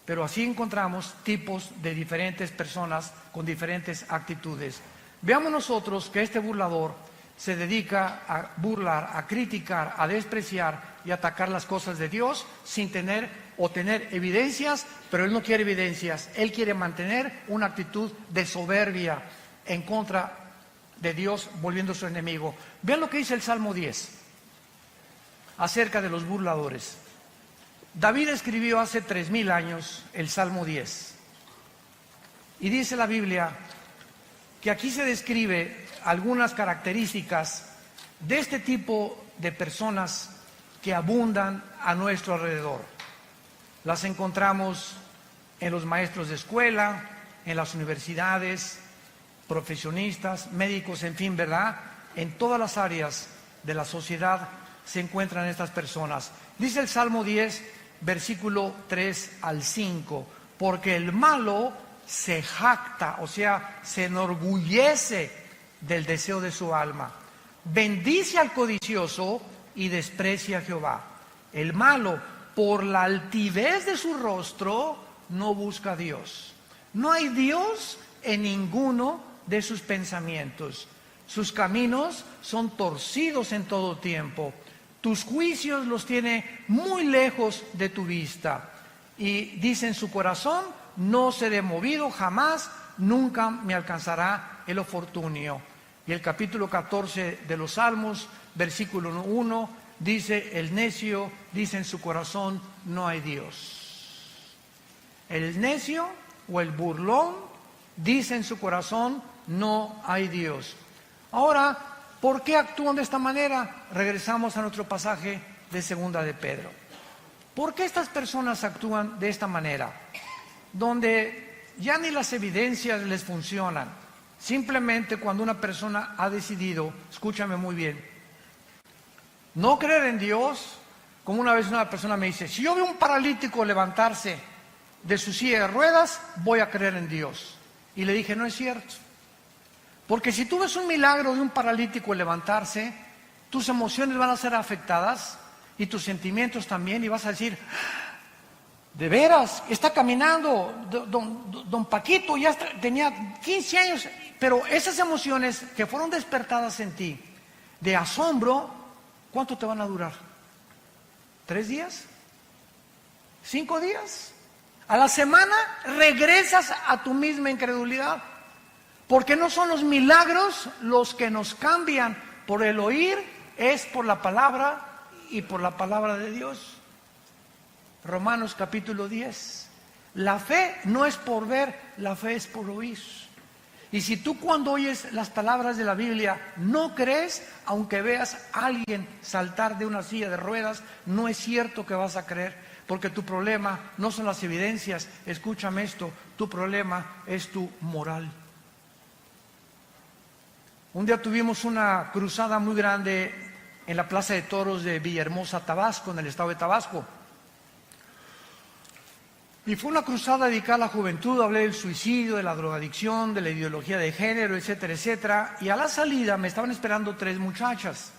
Pero así encontramos tipos de diferentes personas con diferentes actitudes. Veamos nosotros que este burlador se dedica a burlar, a criticar, a despreciar y atacar las cosas de Dios sin tener o tener evidencias, pero él no quiere evidencias, él quiere mantener una actitud de soberbia en contra de Dios, volviendo su enemigo. Vean lo que dice el Salmo 10 acerca de los burladores. David escribió hace 3000 años el Salmo 10 y dice la Biblia que aquí se describe algunas características de este tipo de personas que abundan a nuestro alrededor. Las encontramos en los maestros de escuela, en las universidades, profesionistas, médicos, en fin, ¿verdad? En todas las áreas de la sociedad se encuentran estas personas. Dice el Salmo 10, versículo 3 al 5, porque el malo se jacta, o sea, se enorgullece del deseo de su alma. Bendice al codicioso y desprecia a Jehová. El malo, por la altivez de su rostro, no busca a Dios. No hay Dios en ninguno de sus pensamientos. Sus caminos son torcidos en todo tiempo. Tus juicios los tiene muy lejos de tu vista. Y dice en su corazón, no seré movido jamás, nunca me alcanzará el oportunio. Y el capítulo 14 de los Salmos, versículo 1, dice, el necio dice en su corazón, no hay Dios. El necio o el burlón dice en su corazón, no hay Dios. Ahora, ¿por qué actúan de esta manera? Regresamos a nuestro pasaje de segunda de Pedro. ¿Por qué estas personas actúan de esta manera? Donde ya ni las evidencias les funcionan. Simplemente cuando una persona ha decidido, escúchame muy bien, no creer en Dios, como una vez una persona me dice, si yo veo un paralítico levantarse de su silla de ruedas, voy a creer en Dios. Y le dije, no es cierto. Porque si tú ves un milagro de un paralítico levantarse, tus emociones van a ser afectadas y tus sentimientos también, y vas a decir, de veras, está caminando, don Paquito ya tenía 15 años, pero esas emociones que fueron despertadas en ti, de asombro, ¿cuánto te van a durar? ¿3 días? ¿5 días? A la semana regresas a tu misma incredulidad, porque no son los milagros los que nos cambian por el oír, es por la palabra y por la palabra de Dios. Romanos capítulo 10. La fe no es por ver, la fe es por oír. Y si tú cuando oyes las palabras de la Biblia no crees, aunque veas a alguien saltar de una silla de ruedas, no es cierto que vas a creer, porque tu problema no son las evidencias, escúchame esto, tu problema es tu moral. Un día tuvimos una cruzada muy grande en la Plaza de Toros de Villahermosa, Tabasco, en el estado de Tabasco. Y fue una cruzada dedicada a la juventud, hablé del suicidio, de la drogadicción, de la ideología de género, etcétera, etcétera. Y a la salida me estaban esperando 3 muchachas.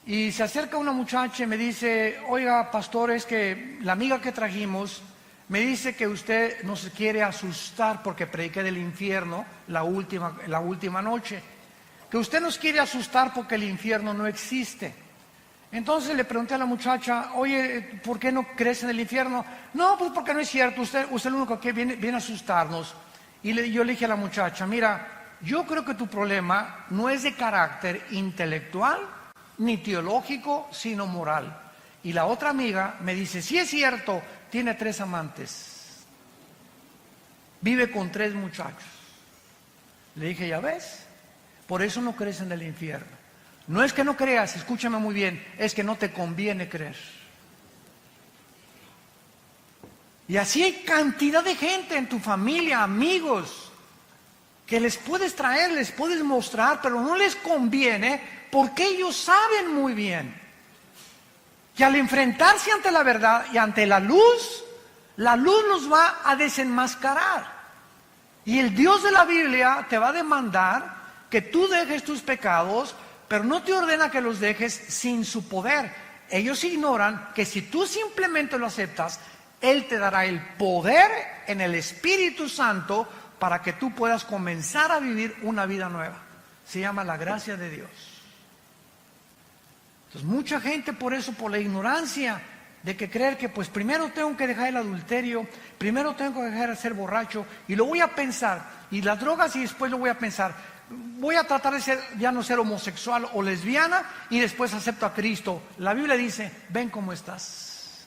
Y se acerca una muchacha y me dice, oiga, pastor, es que la amiga que trajimos me dice que usted nos quiere asustar porque prediqué del infierno la última noche. Que usted nos quiere asustar porque el infierno no existe. Entonces le pregunté a la muchacha, oye, ¿por qué no crees en el infierno? No, pues porque no es cierto, usted es el único que viene a asustarnos. Y yo le dije a la muchacha, mira, yo creo que tu problema no es de carácter intelectual ni teológico, sino moral. Y la otra amiga me dice, sí es cierto, tiene 3 amantes, vive con 3 muchachos. Le dije, ya ves, por eso no crees en el infierno. No es que no creas, escúchame muy bien, es que no te conviene creer. Y así hay cantidad de gente en tu familia, amigos, que les puedes traer, les puedes mostrar, pero no les conviene porque ellos saben muy bien que al enfrentarse ante la verdad y ante la luz nos va a desenmascarar. Y el Dios de la Biblia te va a demandar que tú dejes tus pecados, pero no te ordena que los dejes sin su poder. Ellos ignoran que si tú simplemente lo aceptas, Él te dará el poder en el Espíritu Santo para que tú puedas comenzar a vivir una vida nueva. Se llama la gracia de Dios. Entonces mucha gente por eso, por la ignorancia de que creer que pues primero tengo que dejar el adulterio, primero tengo que dejar de ser borracho y lo voy a pensar, y las drogas y después lo voy a pensar, voy a tratar de ya no ser homosexual o lesbiana y después acepto a Cristo. La Biblia dice, ven cómo estás.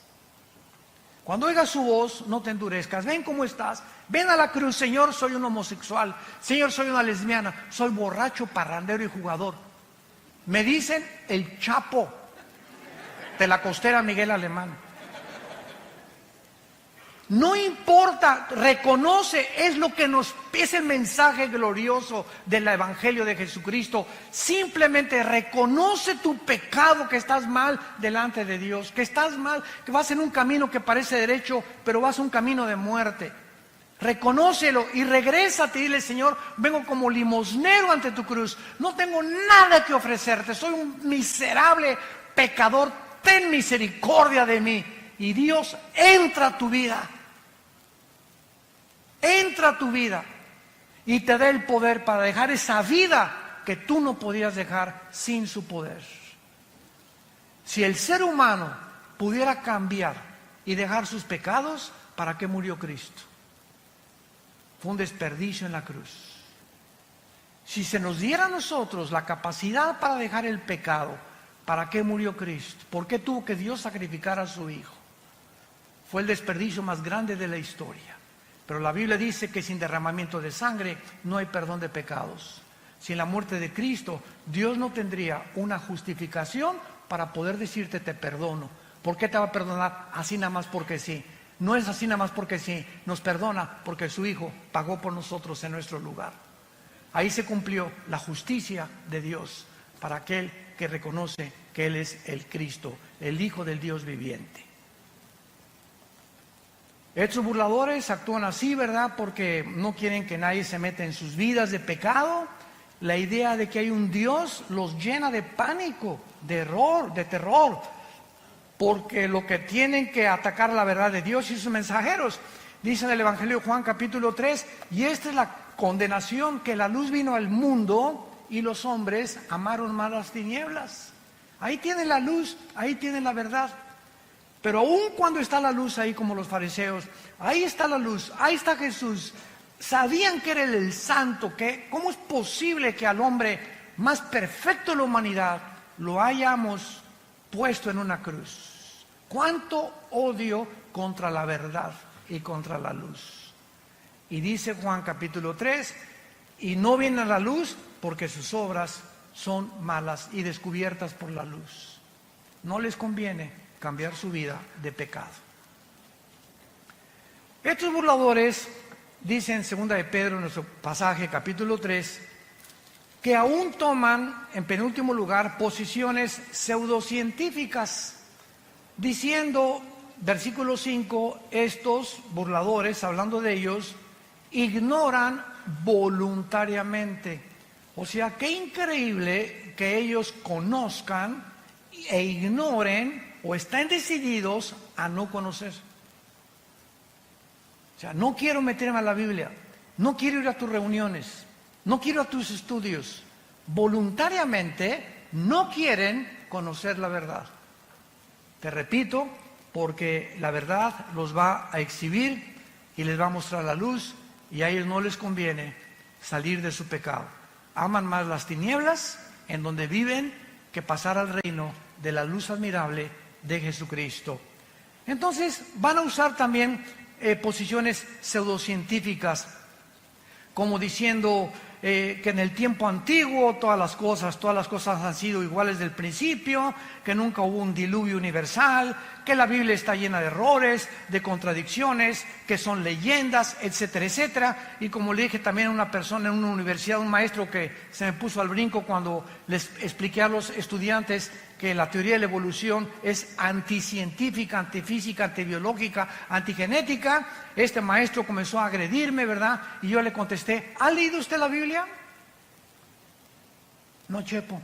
Cuando oigas su voz, no te endurezcas, ven cómo estás, ven a la cruz, Señor, soy un homosexual, Señor, soy una lesbiana, soy borracho, parrandero y jugador. Me dicen el Chapo de la costera Miguel Alemán. No importa, reconoce, es lo que es el mensaje glorioso del Evangelio de Jesucristo. Simplemente reconoce tu pecado, que estás mal delante de Dios, que estás mal, que vas en un camino que parece derecho, pero vas a un camino de muerte. Reconócelo y regrésate y dile, Señor, vengo como limosnero ante tu cruz, no tengo nada que ofrecerte, soy un miserable pecador, ten misericordia de mí. Y Dios entra a tu vida, entra a tu vida y te da el poder para dejar esa vida que tú no podías dejar sin su poder. Si el ser humano pudiera cambiar y dejar sus pecados, ¿para qué murió Cristo? Fue un desperdicio en la cruz. Si se nos diera a nosotros la capacidad para dejar el pecado, ¿para qué murió Cristo? ¿Por qué tuvo que Dios sacrificar a su Hijo? Fue el desperdicio más grande de la historia. Pero la Biblia dice que sin derramamiento de sangre no hay perdón de pecados. Sin la muerte de Cristo, Dios no tendría una justificación para poder decirte te perdono. ¿Por qué te va a perdonar? Así nada más porque sí. No es así nada más porque sí. Nos perdona porque su Hijo pagó por nosotros en nuestro lugar. Ahí se cumplió la justicia de Dios para aquel que reconoce que Él es el Cristo, el Hijo del Dios viviente. Estos burladores actúan así, ¿verdad? Porque no quieren que nadie se meta en sus vidas de pecado. La idea de que hay un Dios los llena de pánico, de error, de terror, porque lo que tienen que atacar la verdad de Dios y sus mensajeros. Dice en el Evangelio de Juan capítulo 3, y esta es la condenación, que la luz vino al mundo y los hombres amaron más las tinieblas. Ahí tienen la luz, ahí tienen la verdad. Pero aún cuando está la luz ahí, como los fariseos, ahí está la luz, ahí está Jesús. Sabían que era el santo, que cómo es posible que al hombre más perfecto de la humanidad lo hayamos puesto en una cruz. Cuánto odio contra la verdad y contra la luz. Y dice Juan capítulo 3, y no vienen a la luz porque sus obras son malas y descubiertas por la luz. No les conviene cambiar su vida de pecado. Estos burladores dicen en 2 de Pedro, en nuestro pasaje capítulo 3, que aún toman en penúltimo lugar posiciones pseudocientíficas, diciendo, versículo 5, estos burladores, hablando de ellos, ignoran voluntariamente. O sea, qué increíble que ellos conozcan e ignoren o están decididos a no conocer. O sea, no quiero meterme a la Biblia, no quiero ir a tus reuniones, no quiero a tus estudios. Voluntariamente no quieren conocer la verdad. Te repito, porque la verdad los va a exhibir y les va a mostrar la luz, y a ellos no les conviene salir de su pecado. Aman más las tinieblas en donde viven que pasar al reino de la luz admirable de Jesucristo. Entonces van a usar también posiciones pseudocientíficas, como diciendo que en el tiempo antiguo todas las cosas han sido iguales del principio, que nunca hubo un diluvio universal, que la Biblia está llena de errores, de contradicciones, que son leyendas, etcétera, etcétera. Y como le dije también a una persona en una universidad, un maestro que se me puso al brinco cuando les expliqué a los estudiantes que la teoría de la evolución es anticientífica, antifísica, antibiológica, antigenética. Este maestro comenzó a agredirme, ¿verdad? Y yo le contesté, ¿ha leído usted la Biblia? No, Chepo.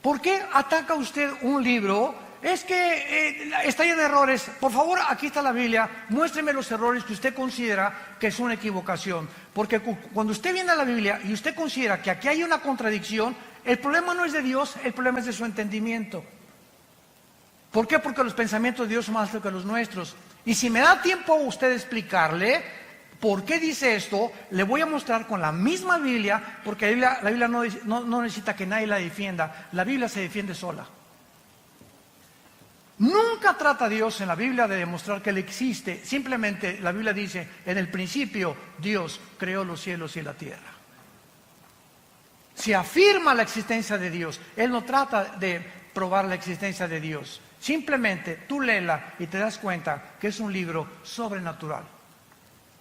¿Por qué ataca usted un libro? Es que está lleno de errores. Por favor, aquí está la Biblia, muéstreme los errores que usted considera que es una equivocación. Porque cuando usted viene a la Biblia y usted considera que aquí hay una contradicción, el problema no es de Dios, el problema es de su entendimiento. ¿Por qué? Porque los pensamientos de Dios son más altos que los nuestros. Y si me da tiempo a usted explicarle por qué dice esto, le voy a mostrar con la misma Biblia, porque la Biblia no necesita que nadie la defienda, la Biblia se defiende sola. Nunca trata Dios en la Biblia de demostrar que Él existe, simplemente la Biblia dice, en el principio Dios creó los cielos y la tierra. Se afirma la existencia de Dios, Él no trata de probar la existencia de Dios, simplemente tú léela y te das cuenta que es un libro sobrenatural,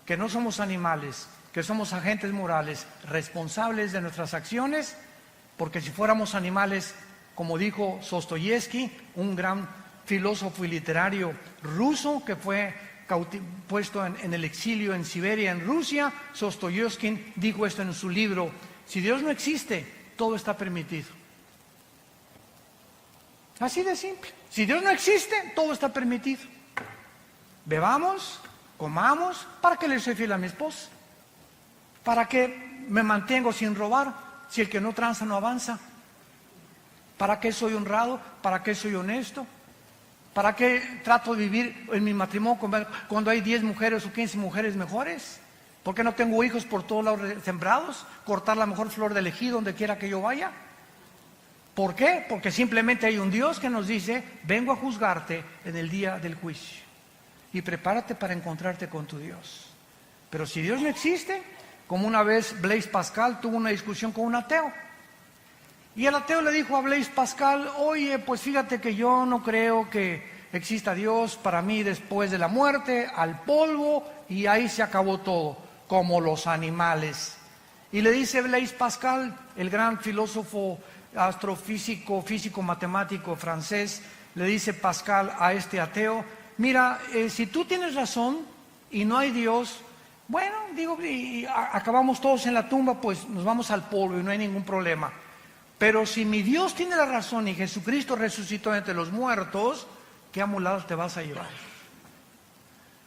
que no somos animales, que somos agentes morales, responsables de nuestras acciones, porque si fuéramos animales, como dijo Dostoyevski, un gran filósofo y literario ruso que fue puesto en el exilio en Siberia, en Rusia, Dostoyevski dijo esto en su libro, si Dios no existe, todo está permitido. Así de simple. Si Dios no existe, todo está permitido. Bebamos, comamos, ¿para qué le soy fiel a mi esposa? ¿Para qué me mantengo sin robar si el que no tranza no avanza? ¿Para qué soy honrado? ¿Para qué soy honesto? ¿Para qué trato de vivir en mi matrimonio cuando hay 10 mujeres o 15 mujeres mejores? ¿Por qué no tengo hijos por todos lados sembrados? ¿Cortar la mejor flor del ejido donde quiera que yo vaya? ¿Por qué? Porque simplemente hay un Dios que nos dice, vengo a juzgarte en el día del juicio. Y prepárate para encontrarte con tu Dios. Pero si Dios no existe, como una vez Blaise Pascal tuvo una discusión con un ateo. Y el ateo le dijo a Blaise Pascal: oye, pues fíjate que yo no creo que exista Dios. Para mí, después de la muerte, al polvo, y ahí se acabó todo, como los animales. Y le dice Blaise Pascal, el gran filósofo, astrofísico, físico matemático francés, le dice Pascal a este ateo: mira, si tú tienes razón y no hay Dios, bueno, digo, y acabamos todos en la tumba, pues nos vamos al polvo y no hay ningún problema. Pero si mi Dios tiene la razón y Jesucristo resucitó entre los muertos, ¿qué amuladas te vas a llevar?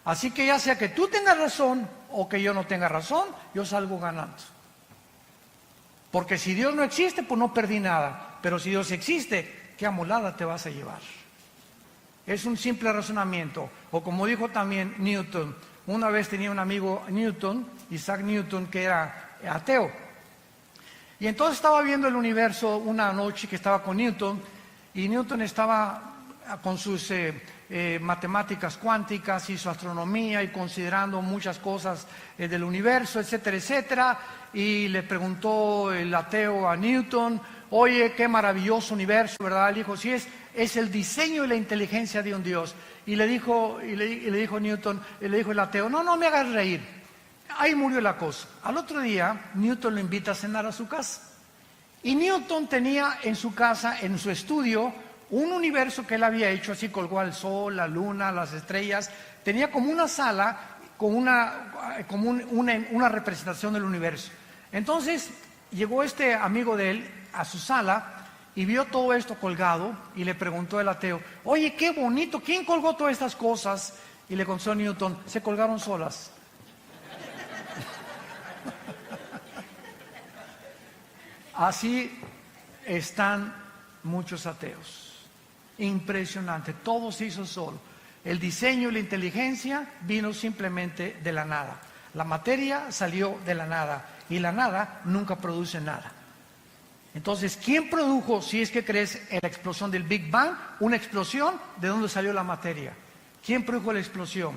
Así que ya sea que tú tengas razón o que yo no tenga razón, yo salgo ganando. Porque si Dios no existe, pues no perdí nada. Pero si Dios existe, ¿qué amulada te vas a llevar? Es un simple razonamiento. O como dijo también Newton, una vez tenía un amigo Newton, Isaac Newton, que era ateo. Y entonces estaba viendo el universo una noche que estaba con Newton, y Newton estaba con sus matemáticas cuánticas y su astronomía y considerando muchas cosas del universo, etcétera, etcétera. Y le preguntó el ateo a Newton: oye, qué maravilloso universo, ¿verdad? Le dijo: sí, es el diseño y la inteligencia de un Dios. Y le dijo Newton, le dijo el ateo: no me hagas reír. Ahí murió la cosa. Al otro día, Newton lo invita a cenar a su casa. Y Newton tenía en su casa, en su estudio, un universo que él había hecho, así colgó al sol, la luna, las estrellas. Tenía como una sala con una representación del universo. Entonces llegó este amigo de él a su sala y vio todo esto colgado y le preguntó el ateo: oye, qué bonito, ¿quién colgó todas estas cosas? Y le contestó Newton: se colgaron solas. Así están muchos ateos. Impresionante, todo se hizo solo. El diseño y la inteligencia vino simplemente de la nada. La materia salió de la nada y la nada nunca produce nada. Entonces, ¿quién produjo, si es que crees en la explosión del Big Bang, una explosión? ¿De dónde salió la materia? ¿Quién produjo la explosión?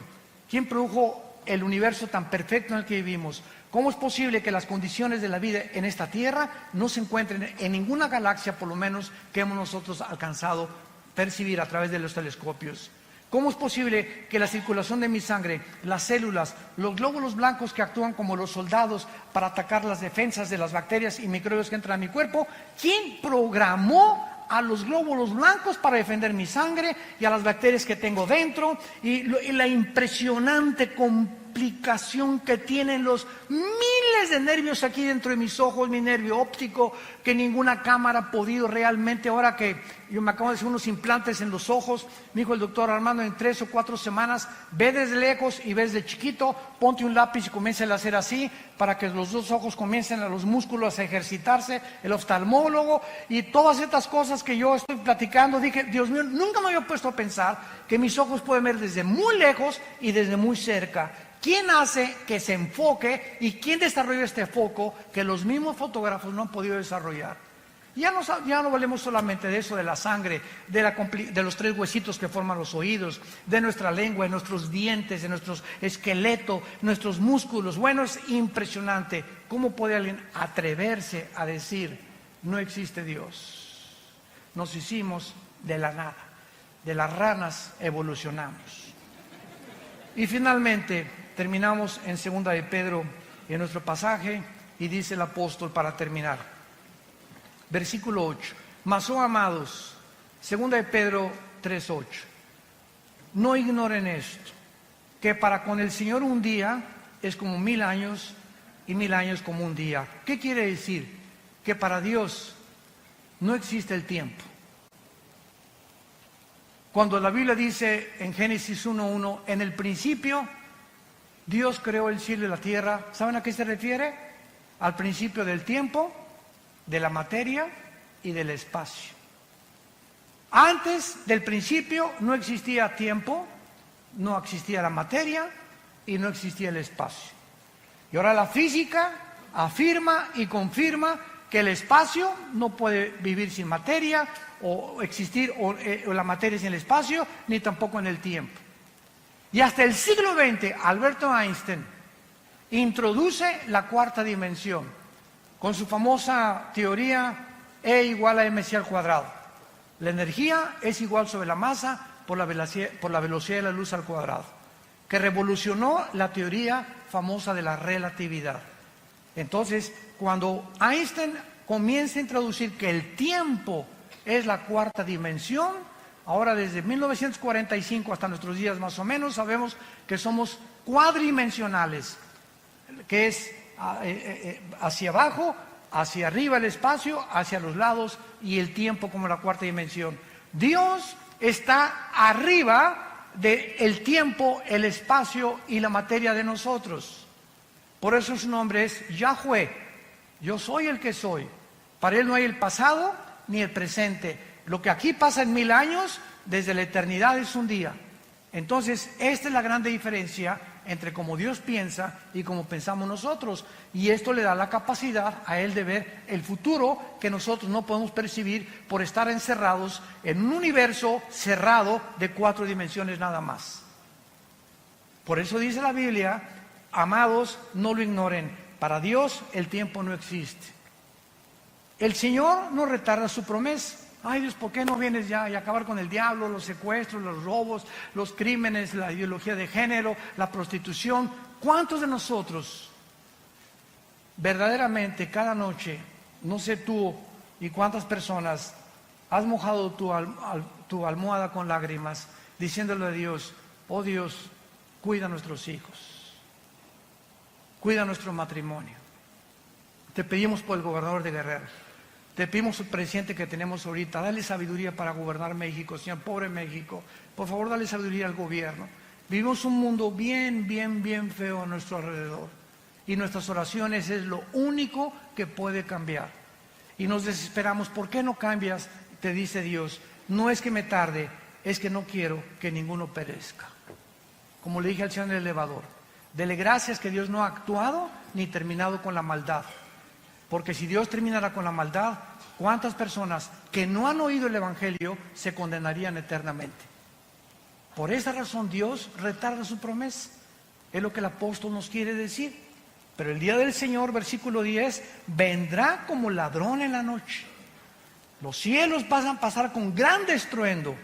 ¿Quién produjo el universo tan perfecto en el que vivimos? ¿Cómo es posible que las condiciones de la vida en esta Tierra no se encuentren en ninguna galaxia, por lo menos, que hemos nosotros alcanzado percibir a través de los telescopios? ¿Cómo es posible que la circulación de mi sangre, las células, los glóbulos blancos que actúan como los soldados para atacar las defensas de las bacterias y microbios que entran a mi cuerpo? ¿Quién programó a los glóbulos blancos para defender mi sangre y a las bacterias que tengo dentro? Y la impresionante complicación que tienen los miles de nervios aquí dentro de mis ojos, mi nervio óptico, que ninguna cámara ha podido realmente. Ahora que yo me acabo de hacer unos implantes en los ojos, me dijo el doctor Armando: en 3 o 4 semanas, ve desde lejos y ves de chiquito, ponte un lápiz y comienza a hacer así, para que los dos ojos comiencen a los músculos a ejercitarse, el oftalmólogo y todas estas cosas que yo estoy platicando. Dije: Dios mío, nunca me había puesto a pensar que mis ojos pueden ver desde muy lejos y desde muy cerca. ¿Quién hace que se enfoque y quién desarrolla este foco que los mismos fotógrafos no han podido desarrollar? Ya no valemos solamente de eso, de la sangre, de los 3 huesitos que forman los oídos, de nuestra lengua, de nuestros dientes, de nuestro esqueleto, nuestros músculos. Bueno, es impresionante. ¿Cómo puede alguien atreverse a decir: no existe Dios? Nos hicimos de la nada, de las ranas evolucionamos. Y finalmente terminamos en 2 de Pedro, en nuestro pasaje, y dice el apóstol para terminar, versículo 8: mas, oh amados, 2 de Pedro 3:8, no ignoren esto, que para con el Señor un día es como 1000 años y 1000 años como un día. ¿Qué quiere decir? Que para Dios no existe el tiempo. Cuando la Biblia dice en Génesis 1:1, en el principio Dios creó el cielo y la tierra, ¿saben a qué se refiere? Al principio del tiempo, de la materia y del espacio. Antes del principio no existía tiempo, no existía la materia y no existía el espacio. Y ahora la física afirma y confirma que el espacio no puede vivir sin materia, o existir o la materia sin el espacio, ni tampoco en el tiempo. Y hasta el siglo XX, Alberto Einstein introduce la 4ª dimensión con su famosa teoría E igual a mc al cuadrado. La energía es igual sobre la masa por la velocidad de la luz al cuadrado, que revolucionó la teoría famosa de la relatividad. Entonces, cuando Einstein comienza a introducir que el tiempo es la cuarta dimensión, ahora desde 1945 hasta nuestros días más o menos, sabemos que somos cuadridimensionales, que es hacia abajo, hacia arriba el espacio, hacia los lados y el tiempo como la cuarta dimensión. Dios está arriba del tiempo, el espacio y la materia de nosotros. Por eso su nombre es Yahweh. Yo soy el que soy. Para Él no hay el pasado ni el presente. Lo que aquí pasa en 1000 años, desde la eternidad es un día. Entonces, esta es la grande diferencia entre cómo Dios piensa y cómo pensamos nosotros. Y esto le da la capacidad a Él de ver el futuro que nosotros no podemos percibir por estar encerrados en un universo cerrado de 4 dimensiones nada más. Por eso dice la Biblia, amados, no lo ignoren. Para Dios el tiempo no existe. El Señor no retarda su promesa. Ay Dios, ¿por qué no vienes ya y acabar con el diablo, los secuestros, los robos, los crímenes, la ideología de género, la prostitución? ¿Cuántos de nosotros verdaderamente cada noche, no sé tú y cuántas personas, has mojado tu almohada con lágrimas diciéndole a Dios, oh Dios, cuida a nuestros hijos, cuida nuestro matrimonio? Te pedimos por el gobernador de Guerrero. Te pedimos al presidente que tenemos ahorita, dale sabiduría para gobernar México, Señor, pobre México. Por favor, dale sabiduría al gobierno. Vivimos un mundo bien feo a nuestro alrededor. Y nuestras oraciones es lo único que puede cambiar. Y nos desesperamos, ¿por qué no cambias? Te dice Dios, no es que me tarde, es que no quiero que ninguno perezca. Como le dije al Señor en el elevador, dele gracias que Dios no ha actuado ni terminado con la maldad. Porque si Dios terminara con la maldad, ¿cuántas personas que no han oído el Evangelio se condenarían eternamente? Por esa razón Dios retarda su promesa. Es lo que el apóstol nos quiere decir. Pero el día del Señor, versículo 10, vendrá como ladrón en la noche. Los cielos van a pasar con gran estruendo,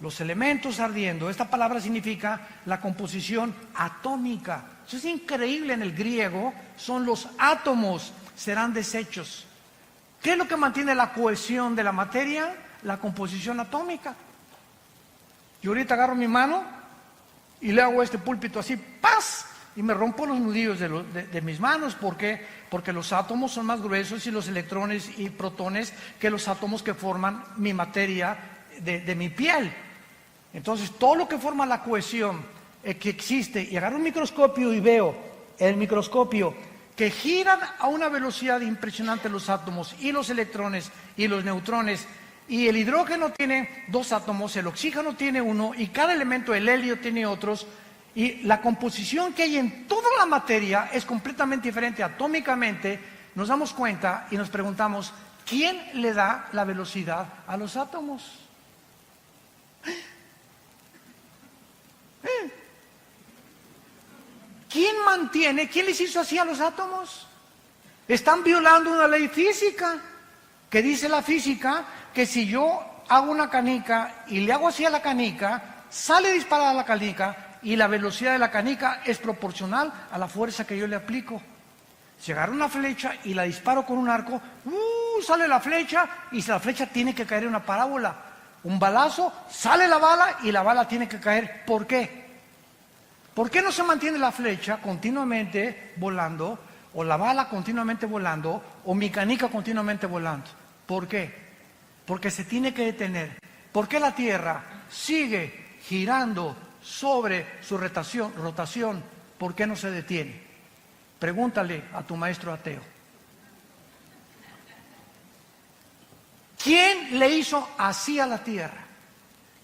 los elementos ardiendo. Esta palabra significa la composición atómica. Eso es increíble en el griego, son los átomos. Serán desechos. ¿Qué es lo que mantiene la cohesión de la materia? La composición atómica. Yo ahorita agarro mi mano y le hago este púlpito así, ¡paz! Y me rompo los nudillos de mis manos. ¿Por qué? Porque los átomos son más gruesos y los electrones y protones que los átomos que forman mi materia de mi piel. Entonces, todo lo que forma la cohesión que existe, y agarro un microscopio y veo el microscopio que giran a una velocidad impresionante los átomos y los electrones y los neutrones, y el hidrógeno tiene 2 átomos, el oxígeno tiene 1 y cada elemento, el helio, tiene otros, y la composición que hay en toda la materia es completamente diferente atómicamente. Nos damos cuenta y nos preguntamos, ¿quién le da la velocidad a los átomos? ¿Quién les hizo así a los átomos? Están violando una ley física, que dice la física, que si yo hago una canica y le hago así a la canica, sale disparada la canica y la velocidad de la canica es proporcional a la fuerza que yo le aplico. Si agarro una flecha y la disparo con un arco, sale la flecha y la flecha tiene que caer en una parábola. Un balazo, sale la bala y la bala tiene que caer. ¿Por qué? ¿Por qué no se mantiene la flecha continuamente volando, o la bala continuamente volando, o mi canica continuamente volando? ¿Por qué? Porque se tiene que detener. ¿Por qué la Tierra sigue girando sobre su rotación? ¿Por qué no se detiene? Pregúntale a tu maestro ateo. ¿Quién le hizo así a la Tierra?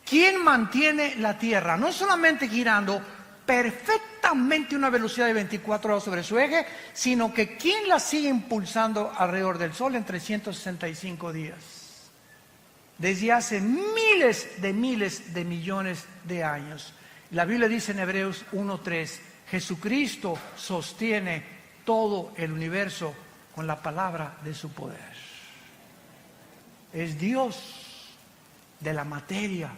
¿Quién mantiene la Tierra? No solamente girando perfectamente una velocidad de 24 horas sobre su eje, sino que ¿quién la sigue impulsando alrededor del Sol en 365 días? Desde hace miles de millones de años. La Biblia dice en Hebreos 1:3, Jesucristo sostiene todo el universo con la palabra de su poder. es Dios de la materia,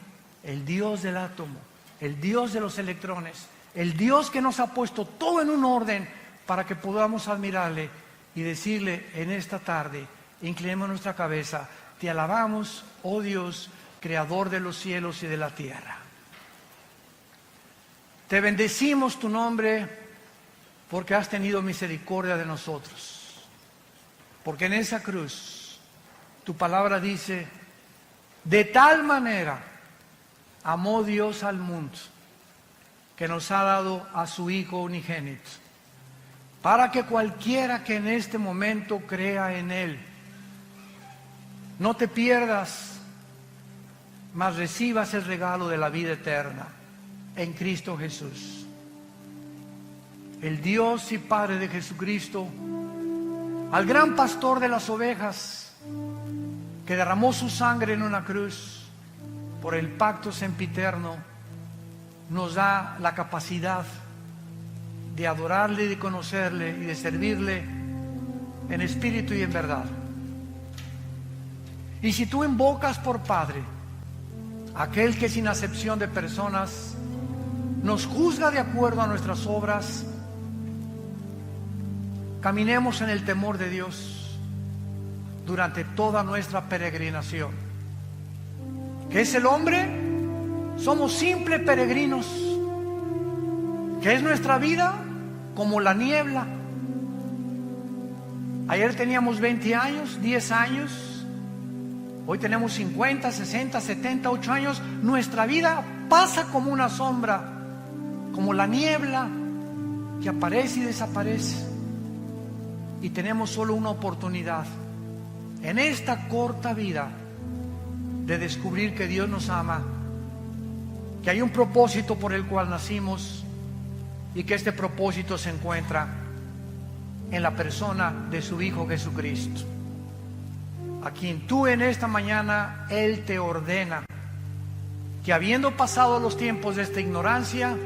el Dios del átomo, el Dios de los electrones, el Dios que nos ha puesto todo en un orden para que podamos admirarle y decirle en esta tarde, inclinemos nuestra cabeza, te alabamos, oh Dios, creador de los cielos y de la tierra. Te bendecimos tu nombre porque has tenido misericordia de nosotros. Porque en esa cruz, tu palabra dice, de tal manera amó Dios al mundo, que nos ha dado a su Hijo unigénito, para que cualquiera que en este momento crea en Él, no te pierdas, mas recibas el regalo de la vida eterna en Cristo Jesús. El Dios y Padre de Jesucristo, al gran pastor de las ovejas, que derramó su sangre en una cruz por el pacto sempiterno, nos da la capacidad de adorarle y de conocerle y de servirle en espíritu y en verdad. Y si tú invocas por Padre aquel que sin acepción de personas nos juzga de acuerdo a nuestras obras, caminemos en el temor de Dios durante toda nuestra peregrinación. ¿Qué es el hombre? Somos simples peregrinos. ¿Qué es nuestra vida? Como la niebla. Ayer teníamos 20 años, 10 años. Hoy tenemos 50, 60, 70, 8 años. Nuestra vida pasa como una sombra, como la niebla que aparece y desaparece. Y tenemos solo una oportunidad en esta corta vida de descubrir que Dios nos ama, que hay un propósito por el cual nacimos y que este propósito se encuentra en la persona de su Hijo Jesucristo, a quien tú en esta mañana Él te ordena que, habiendo pasado los tiempos de esta ignorancia,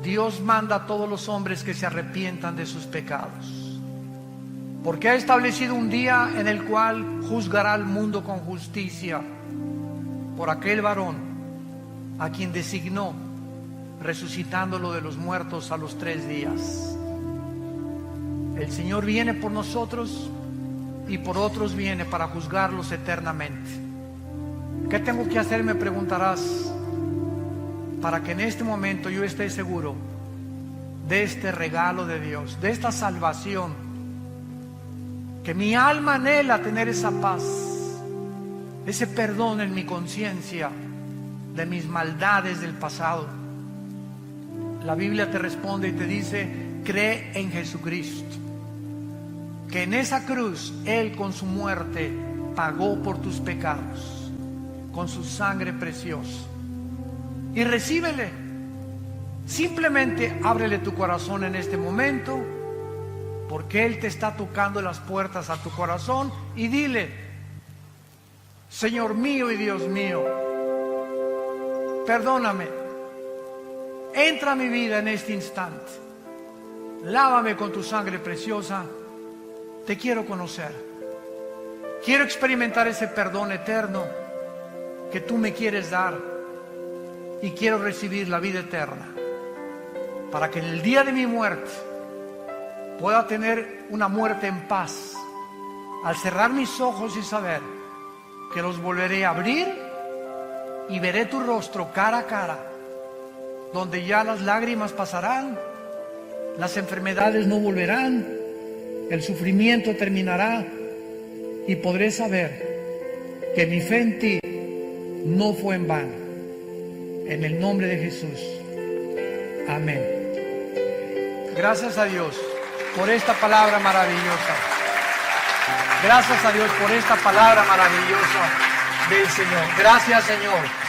Dios manda a todos los hombres que se arrepientan de sus pecados, porque ha establecido un día en el cual juzgará al mundo con justicia por aquel varón a quien designó, resucitándolo de los muertos a los 3 días. El Señor viene por nosotros y por otros viene para juzgarlos eternamente. ¿Qué tengo que hacer?, me preguntarás, para que en este momento yo esté seguro de este regalo de Dios, de esta salvación, que mi alma anhela tener esa paz, ese perdón en mi conciencia de mis maldades del pasado. La Biblia te responde y te dice: cree en Jesucristo, que en esa cruz Él con su muerte pagó por tus pecados con su sangre preciosa, y recíbele. Simplemente ábrele tu corazón en este momento, porque Él te está tocando las puertas a tu corazón, y dile: Señor mío y Dios mío, perdóname, entra a mi vida en este instante, lávame con tu sangre preciosa, te quiero conocer, quiero experimentar ese perdón eterno que tú me quieres dar, y quiero recibir la vida eterna, para que en el día de mi muerte pueda tener una muerte en paz, al cerrar mis ojos y saber que los volveré a abrir y veré tu rostro cara a cara, donde ya las lágrimas pasarán, las enfermedades no volverán, el sufrimiento terminará, y podré saber que mi fe en ti no fue en vano. En el nombre de Jesús. Amén. Gracias a Dios por esta palabra maravillosa. Gracias a Dios por esta palabra maravillosa del Señor. Gracias, Señor.